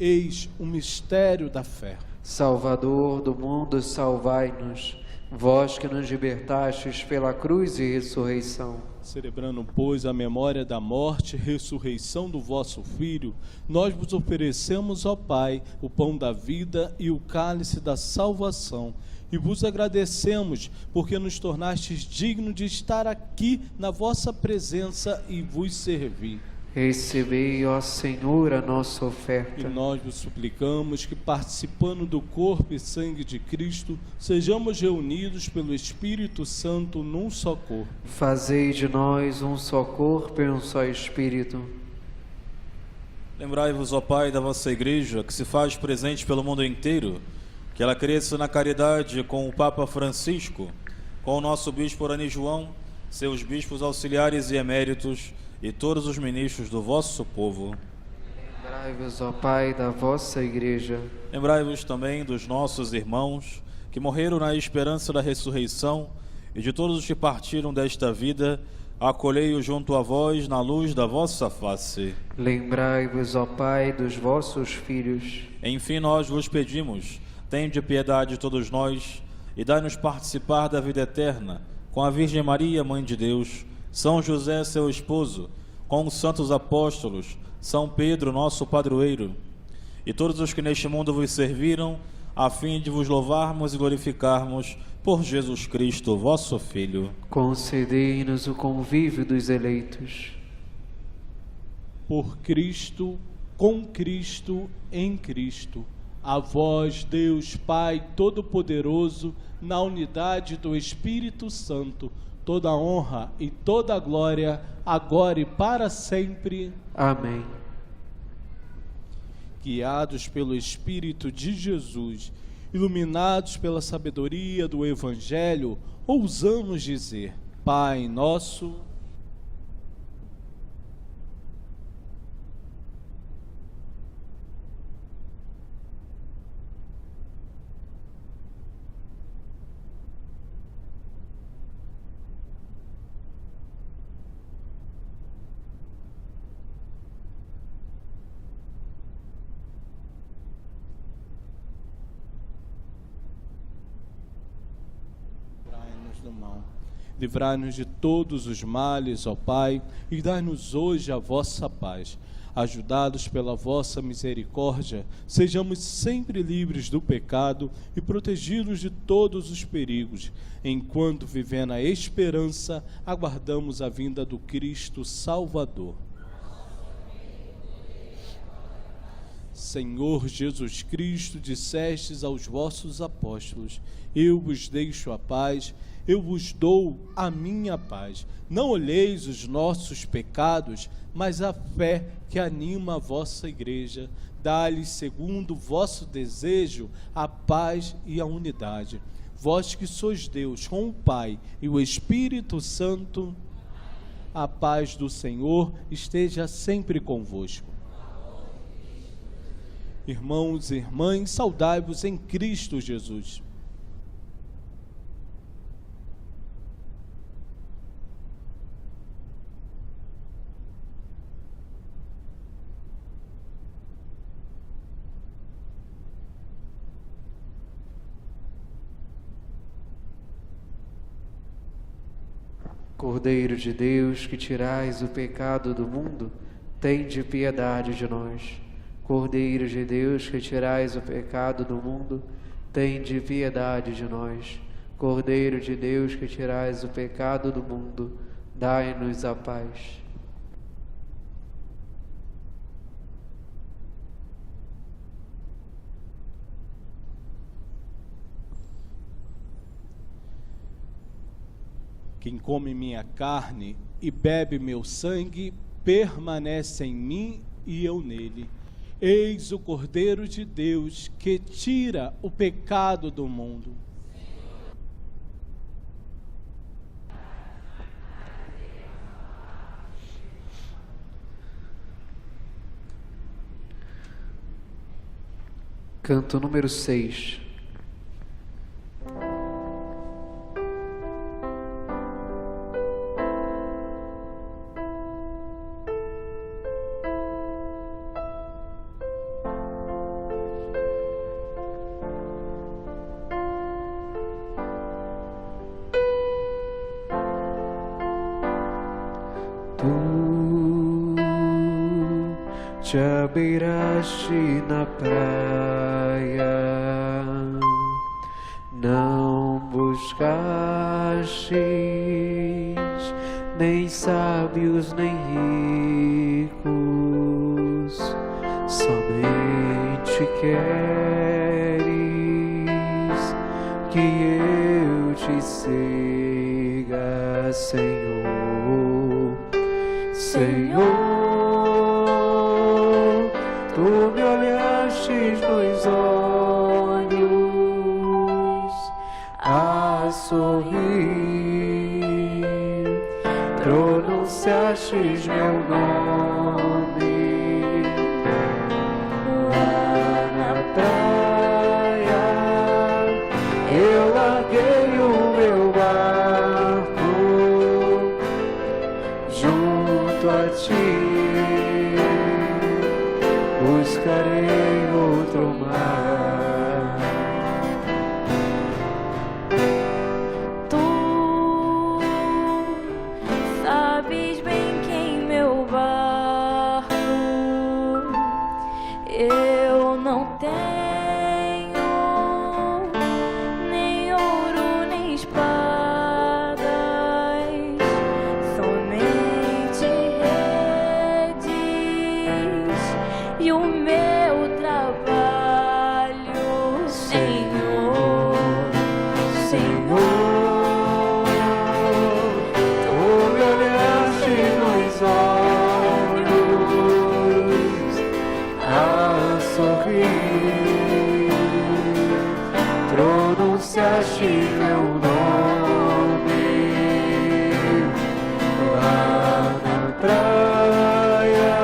Eis o mistério da fé. Salvador do mundo, salvai-nos, vós que nos libertastes pela cruz e ressurreição. Celebrando, pois, a memória da morte e ressurreição do vosso Filho, nós vos oferecemos, ó Pai, o pão da vida e o cálice da salvação. E vos agradecemos, porque nos tornastes dignos de estar aqui na vossa presença e vos servir. Recebei, ó Senhor, a nossa oferta. E nós vos suplicamos que, participando do corpo e sangue de Cristo, sejamos reunidos pelo Espírito Santo num só corpo. Fazei de nós um só corpo e um só Espírito. Lembrai-vos, ó Pai, da vossa Igreja, que se faz presente pelo mundo inteiro, que ela cresça na caridade com o Papa Francisco, com o nosso Bispo Arani João, seus bispos auxiliares e eméritos, e todos os ministros do vosso povo. Lembrai-vos, ó Pai, da vossa Igreja. Lembrai-vos também dos nossos irmãos que morreram na esperança da ressurreição e de todos os que partiram desta vida, acolhei-os junto a vós na luz da vossa face. Lembrai-vos, ó Pai, dos vossos filhos. Enfim, nós vos pedimos, tende piedade de todos nós e dai-nos participar da vida eterna com a Virgem Maria, Mãe de Deus, São José, seu esposo, com os santos apóstolos, São Pedro, nosso padroeiro, e todos os que neste mundo vos serviram, a fim de vos louvarmos e glorificarmos por Jesus Cristo, vosso Filho. Concedei-nos o convívio dos eleitos. Por Cristo, com Cristo, em Cristo, a vós, Deus Pai Todo-Poderoso, na unidade do Espírito Santo, toda a honra e toda a glória, agora e para sempre. Amém. Guiados pelo Espírito de Jesus, iluminados pela sabedoria do Evangelho, ousamos dizer: Pai nosso, do mal. Livrai-nos de todos os males, ó Pai, e dai-nos hoje a vossa paz. Ajudados pela vossa misericórdia, sejamos sempre livres do pecado e protegidos de todos os perigos, enquanto, vivendo a esperança, aguardamos a vinda do Cristo Salvador. Senhor Jesus Cristo, dissestes aos vossos apóstolos: eu vos deixo a paz, eu vos dou a minha paz. Não olheis os nossos pecados, mas a fé que anima a vossa igreja. Dá-lhes, segundo o vosso desejo, a paz e a unidade. Vós que sois Deus com o Pai e o Espírito Santo, A paz do Senhor esteja sempre convosco. Irmãos e irmãs, saudai-vos em Cristo Jesus. Cordeiro de Deus, que tirais o pecado do mundo, tende piedade de nós. Cordeiro de Deus, que tirais o pecado do mundo, tende piedade de nós. Cordeiro de Deus, que tirais o pecado do mundo, dai-nos a paz. Quem come minha carne e bebe meu sangue, permanece em mim e eu nele. Eis o Cordeiro de Deus, que tira o pecado do mundo. Canto número 6. Te abeiraste na praia, não buscastes nem sábios nem ricos, somente queres que eu te siga, Senhor, Senhor. Tu me olhastes nos olhos a sorrir, pronunciastes meu nome lá na praia. Eu larguei o meu barco junto a ti, buscarei outro mar. Tu sabes bem que em meu barco eu não tenho nem ouro nem espadas, somente redes e o meu trabalho, Senhor, Senhor. Tu me olhaste nos olhos a sorrir, pronunciaste meu nome lá na praia.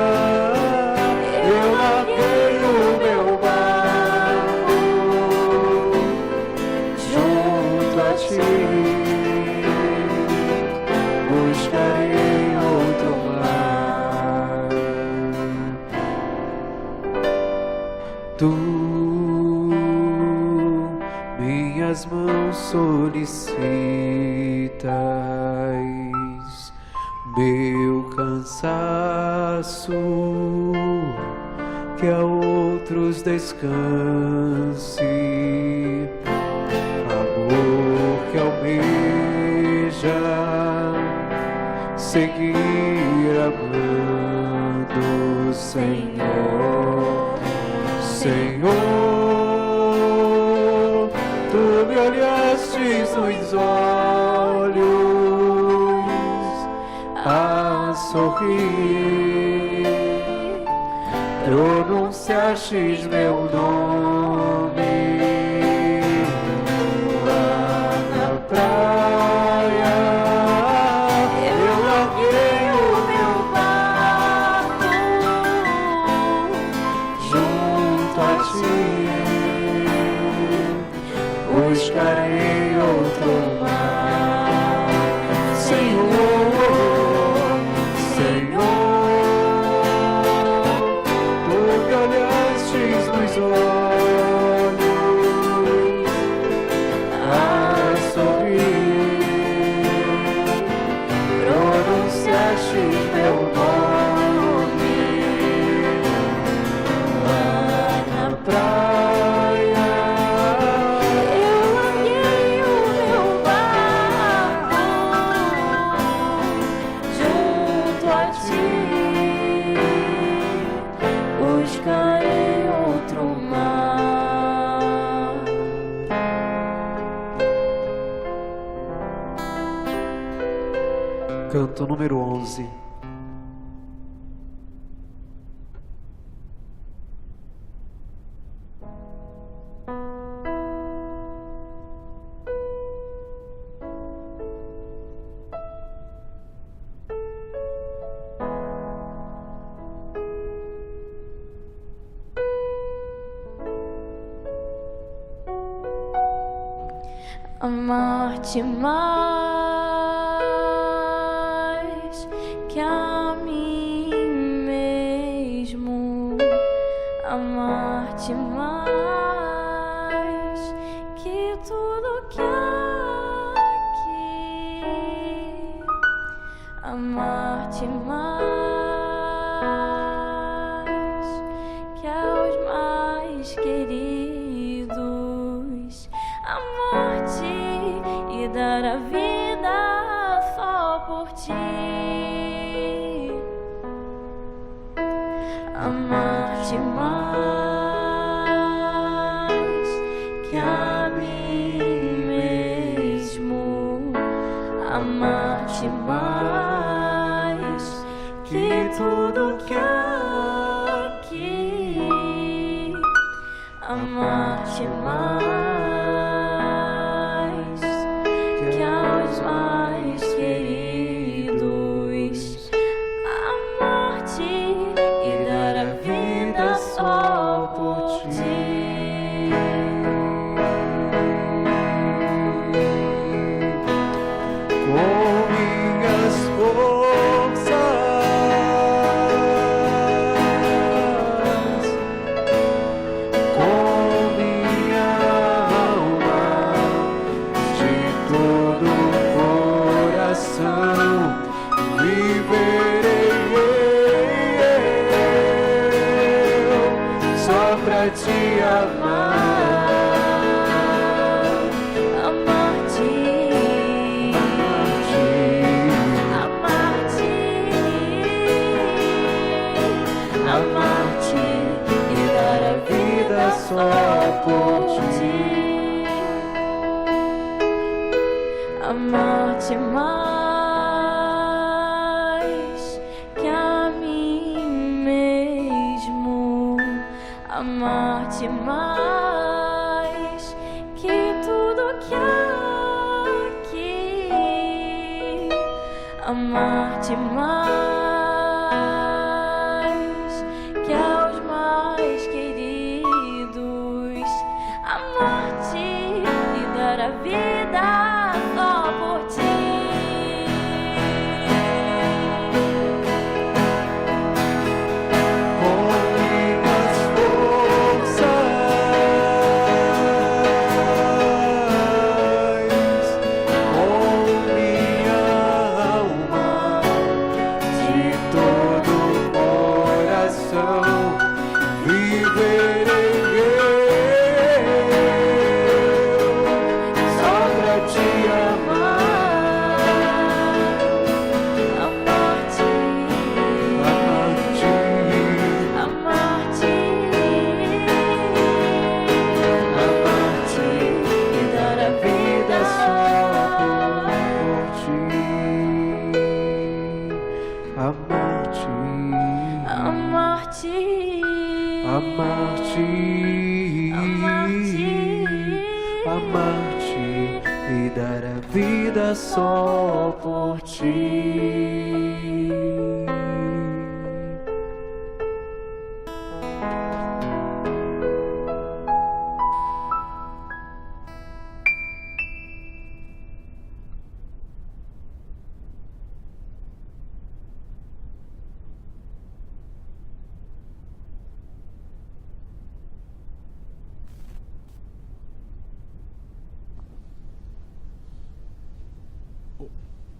Eu larguei o meu barco junto a ti, buscarei outro mar. Tu minhas mãos solicitas, meu cansaço, que a outros descanse, amor que almeja seguir amando, Senhor, Senhor. Tu me olhastes nos olhos a sorrir, pronunciastes meu nome lá na praia. Eu larguei canto número 11. Amar-te mais que a mim mesmo, amar-te mais que tudo que há aqui, amar-te mais que aos mais queridos, amar-te e dar a vida só por ti, amar-te mais que a mim mesmo, amar-te mais que tudo que há aqui, amar-te mais que aos mais queridos, amar-te e dar a vida só por ti. Com minhas forças, com minha alma, de todo o coração, viverei eu só pra te amar, Amar-te, amar-te, amar-te e dar a vida só por ti, amar-te mais que a mim mesmo, amar-te mais que tudo que há aqui, amar-te mais que aos mais queridos, amar-te e dar a vida só por ti. com minhas forças, com minha alma, de todo o coração, viverei eu só pra te amar, Amar-te, amar-te, amar-te, amar-te e dar a vida só por ti, amar-te, amar-te, amar-te, amar-te e dar a vida só por ti.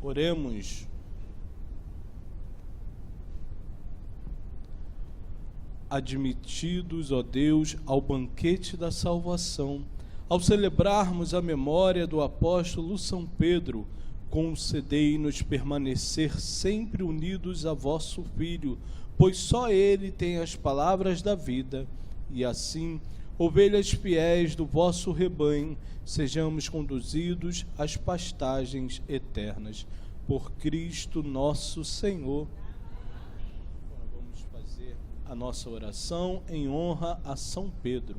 Oremos. Admitidos, ó Deus, ao banquete da salvação, ao celebrarmos a memória do apóstolo São Pedro, concedei-nos permanecer sempre unidos a vosso Filho, pois só ele tem as palavras da vida, e assim, ovelhas fiéis do vosso rebanho, sejamos conduzidos às pastagens eternas. por Cristo nosso Senhor. Vamos fazer a nossa oração em honra a São Pedro.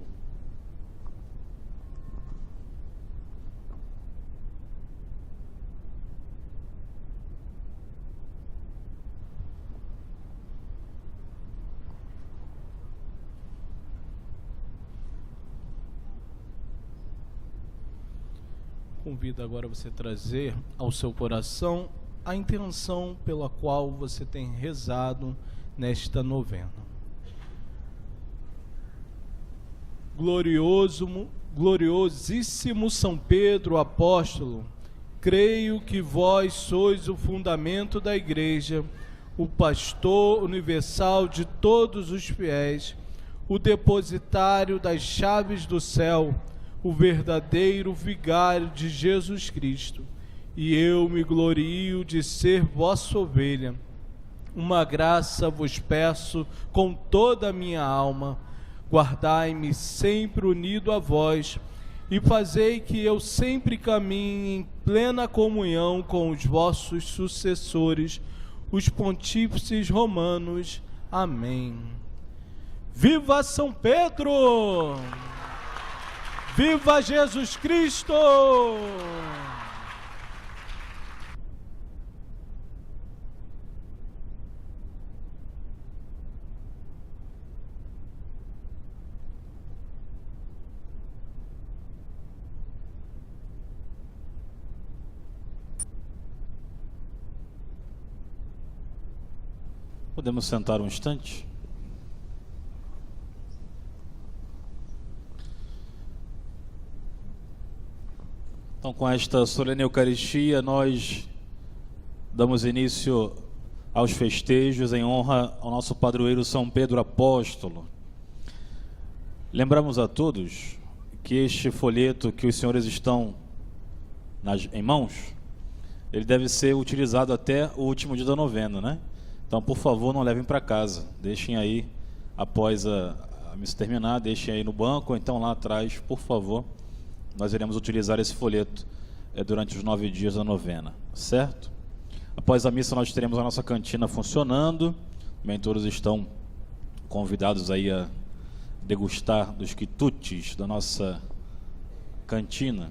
Convido agora você a trazer ao seu coração a intenção pela qual você tem rezado nesta novena. Gloriosíssimo São Pedro, apóstolo, creio que vós sois o fundamento da Igreja, o pastor universal de todos os fiéis, o depositário das chaves do céu, o verdadeiro vigário de Jesus Cristo, e eu me glorio de ser vossa ovelha. Uma graça vos peço com toda a minha alma, guardai-me sempre unido a vós, e fazei que eu sempre caminhe em plena comunhão com os vossos sucessores, os pontífices romanos. Amém. Viva São Pedro! Viva Jesus Cristo! Podemos sentar um instante? Então, com esta solene Eucaristia, nós damos início aos festejos em honra ao nosso padroeiro São Pedro Apóstolo. Lembramos a todos que este folheto que os senhores estão em mãos, ele deve ser utilizado até o último dia da novena, né? Então, por favor, não levem para casa. Deixem aí, após a missa terminar, deixem aí no banco, ou então lá atrás, por favor. Nós iremos utilizar esse folheto durante os 9 dias da novena, certo? Após a missa nós teremos a nossa cantina funcionando. Também todos estão convidados aí a degustar dos quitutes da nossa cantina.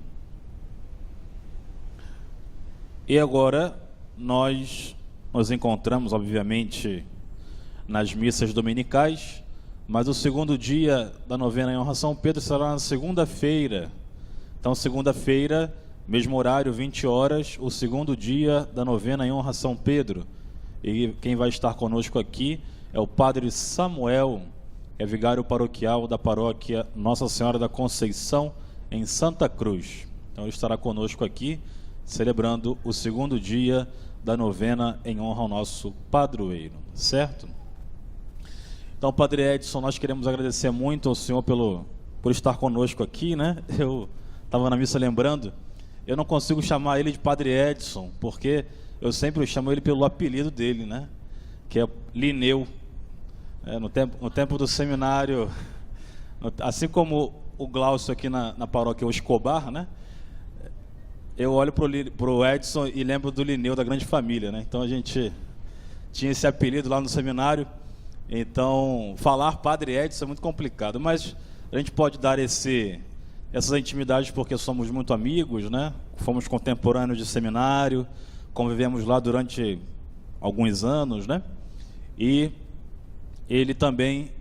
E agora nós nos encontramos, obviamente, nas missas dominicais, mas o segundo dia da novena em honra a São Pedro será na segunda-feira. Então, segunda-feira, mesmo horário, 20 horas, o segundo dia da novena em honra a São Pedro. E quem vai estar conosco aqui é o Padre Samuel, é vigário paroquial da paróquia Nossa Senhora da Conceição, em Santa Cruz. Então, ele estará conosco aqui, celebrando o segundo dia da novena em honra ao nosso padroeiro, certo? Então, Padre Edson, nós queremos agradecer muito ao senhor por estar conosco aqui, né? Eu estava na missa lembrando, eu não consigo chamar ele de Padre Edson, porque eu sempre chamo ele pelo apelido dele, né? Que é Lineu. No tempo do seminário, assim como o Glaucio aqui na paróquia, o Escobar, né? Eu olho para o Edson e lembro do Lineu, da Grande Família, né? Então a gente tinha esse apelido lá no seminário. Então, falar Padre Edson é muito complicado, mas a gente pode dar essas intimidades porque somos muito amigos, né? Fomos contemporâneos de seminário, convivemos lá durante alguns anos, né? E ele também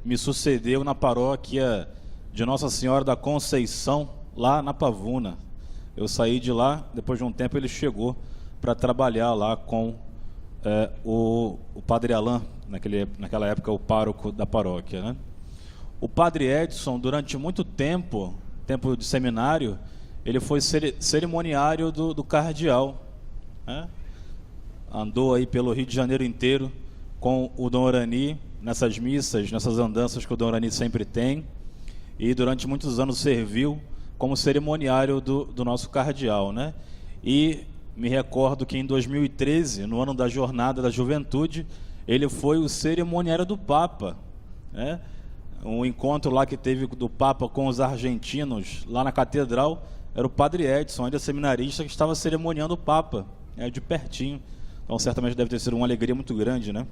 me sucedeu na paróquia de Nossa Senhora da Conceição, lá na Pavuna. Eu saí de lá, depois de um tempo ele chegou para trabalhar lá com o Padre Alain, naquela época o pároco da paróquia, né? O Padre Edson, durante muito tempo de seminário, ele foi cerimoniário do cardeal, né? Andou aí pelo Rio de Janeiro inteiro com o Dom Orani, nessas missas, nessas andanças que o Dom Orani sempre tem, e durante muitos anos serviu como cerimoniário do nosso cardeal, né? E me recordo que em 2013, no ano da Jornada da Juventude, ele foi o cerimoniário do Papa, né? Um encontro lá que teve do Papa com os argentinos, lá na Catedral, era o Padre Edson, ainda seminarista, que estava cerimoniando o Papa. de pertinho. Então, certamente deve ter sido uma alegria muito grande, né?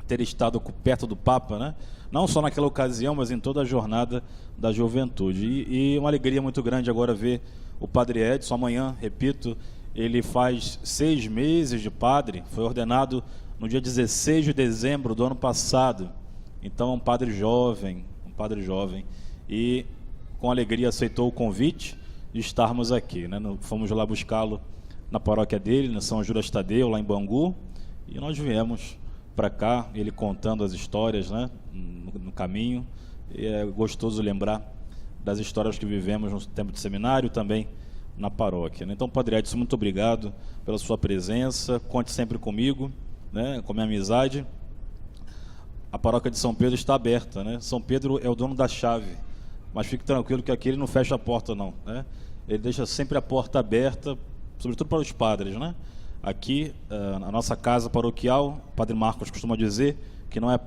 Ter estado perto do Papa, né? Não só naquela ocasião, mas em toda a jornada da juventude. E uma alegria muito grande agora ver o Padre Edson. Amanhã, repito, ele faz 6 meses de padre, foi ordenado no dia 16 de dezembro do ano passado. Então, um padre jovem, e com alegria aceitou o convite de estarmos aqui, né? Fomos lá buscá-lo na paróquia dele, na São Judas Tadeu, lá em Bangu, e nós viemos para cá, ele contando as histórias, né, no caminho. E é gostoso lembrar das histórias que vivemos no tempo de seminário, também na paróquia, né? Então, Padre Edson, muito obrigado pela sua presença, conte sempre comigo, né, com a minha amizade. A paróquia de São Pedro está aberta, né? São Pedro é o dono da chave, mas fique tranquilo que aqui ele não fecha a porta, não, né? Ele deixa sempre a porta aberta, sobretudo para os padres, né? Aqui, a nossa casa paroquial, o Padre Marcos costuma dizer que não é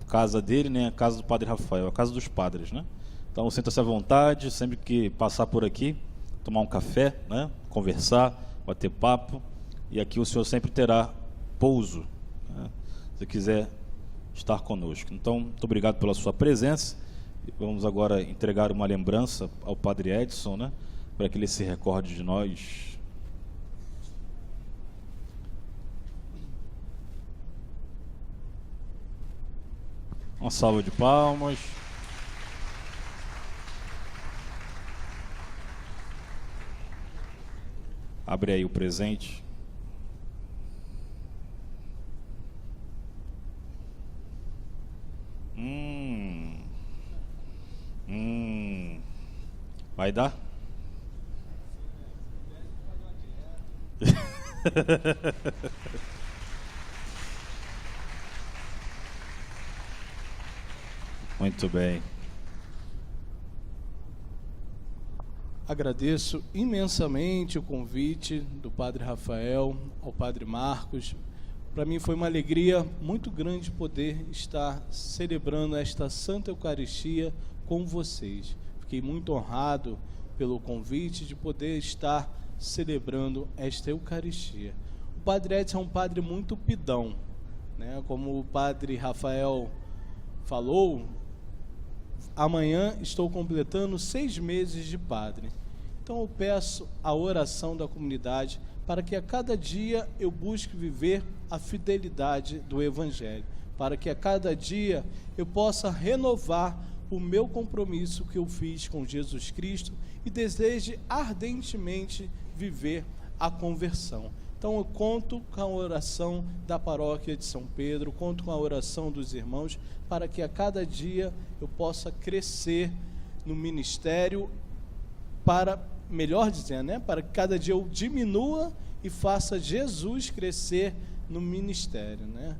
casa dele, nem a casa do Padre Rafael, é a casa dos padres, né? Então, sinta-se à vontade, sempre que passar por aqui, tomar um café, né? Conversar, bater papo, e aqui o senhor sempre terá pouso, né? Se quiser estar conosco. Então, muito obrigado pela sua presença. Vamos agora entregar uma lembrança ao Padre Edson, né? Para que ele se recorde de nós. Uma salva de palmas. Abre aí o presente. Vai dar? Muito bem. Agradeço imensamente o convite do Padre Rafael ao Padre Marcos. Para mim foi uma alegria muito grande poder estar celebrando esta Santa Eucaristia com vocês. Fiquei muito honrado pelo convite de poder estar celebrando esta Eucaristia. O Padre Edson é um padre muito pidão, né? Como o Padre Rafael falou, amanhã estou completando 6 meses de padre. Então eu peço a oração da comunidade para que a cada dia eu busque viver a fidelidade do Evangelho, para que a cada dia eu possa renovar o meu compromisso que eu fiz com Jesus Cristo e deseje ardentemente viver a conversão. Então eu conto com a oração da paróquia de São Pedro, conto com a oração dos irmãos, para que a cada dia eu possa crescer no ministério, para, melhor dizendo, né, para que cada dia eu diminua e faça Jesus crescer no ministério, né?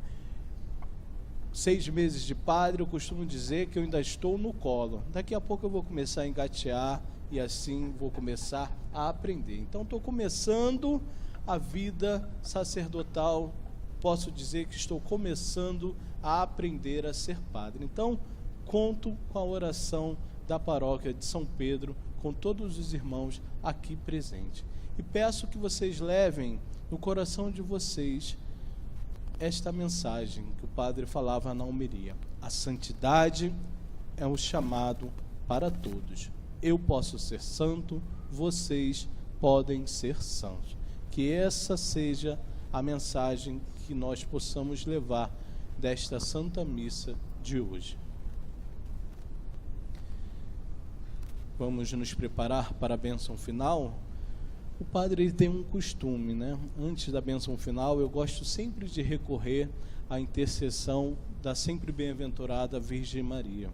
6 meses de padre, eu costumo dizer que eu ainda estou no colo. Daqui a pouco eu vou começar a engatear e assim vou começar a aprender. Então estou começando a vida sacerdotal, posso dizer que estou começando a aprender a ser padre. Então, conto com a oração da paróquia de São Pedro, com todos os irmãos aqui presentes. E peço que vocês levem no coração de vocês esta mensagem que o padre falava na homilia. A santidade é um chamado para todos. Eu posso ser santo, vocês podem ser santos. Que essa seja a mensagem que nós possamos levar desta Santa Missa de hoje. Vamos nos preparar para a bênção final. O padre ele tem um costume, né? Antes da bênção final, eu gosto sempre de recorrer à intercessão da sempre bem-aventurada Virgem Maria.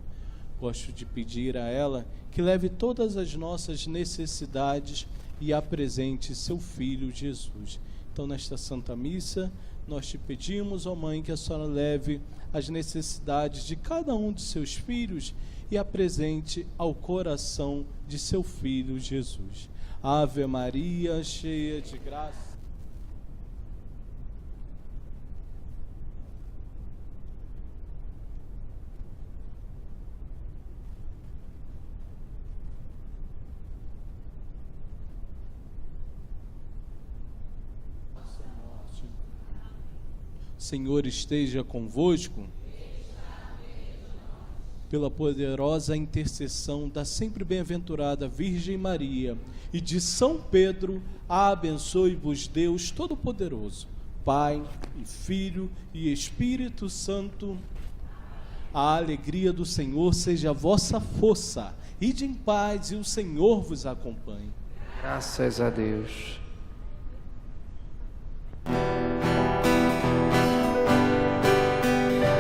Gosto de pedir a ela que leve todas as nossas necessidades e apresente seu Filho Jesus. Então, nesta Santa Missa, nós te pedimos, ó Mãe, que a senhora leve as necessidades de cada um de seus filhos e apresente ao coração de seu Filho Jesus. Ave Maria, cheia de graça. Senhor esteja convosco. Pela poderosa intercessão da sempre bem-aventurada Virgem Maria e de São Pedro, abençoe-vos Deus Todo-Poderoso, Pai e Filho e Espírito Santo. A alegria do Senhor seja a vossa força. Ide em paz e o Senhor vos acompanhe. Graças a Deus.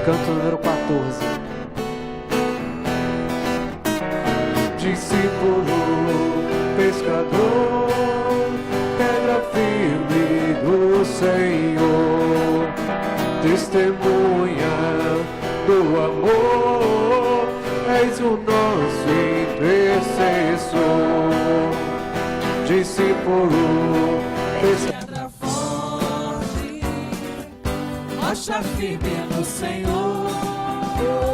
Canto número 14. Discípulo, pescador, pedra firme do Senhor, testemunha do amor, és o nosso intercessor. Discípulo, Pedra forte, rocha firme no Senhor.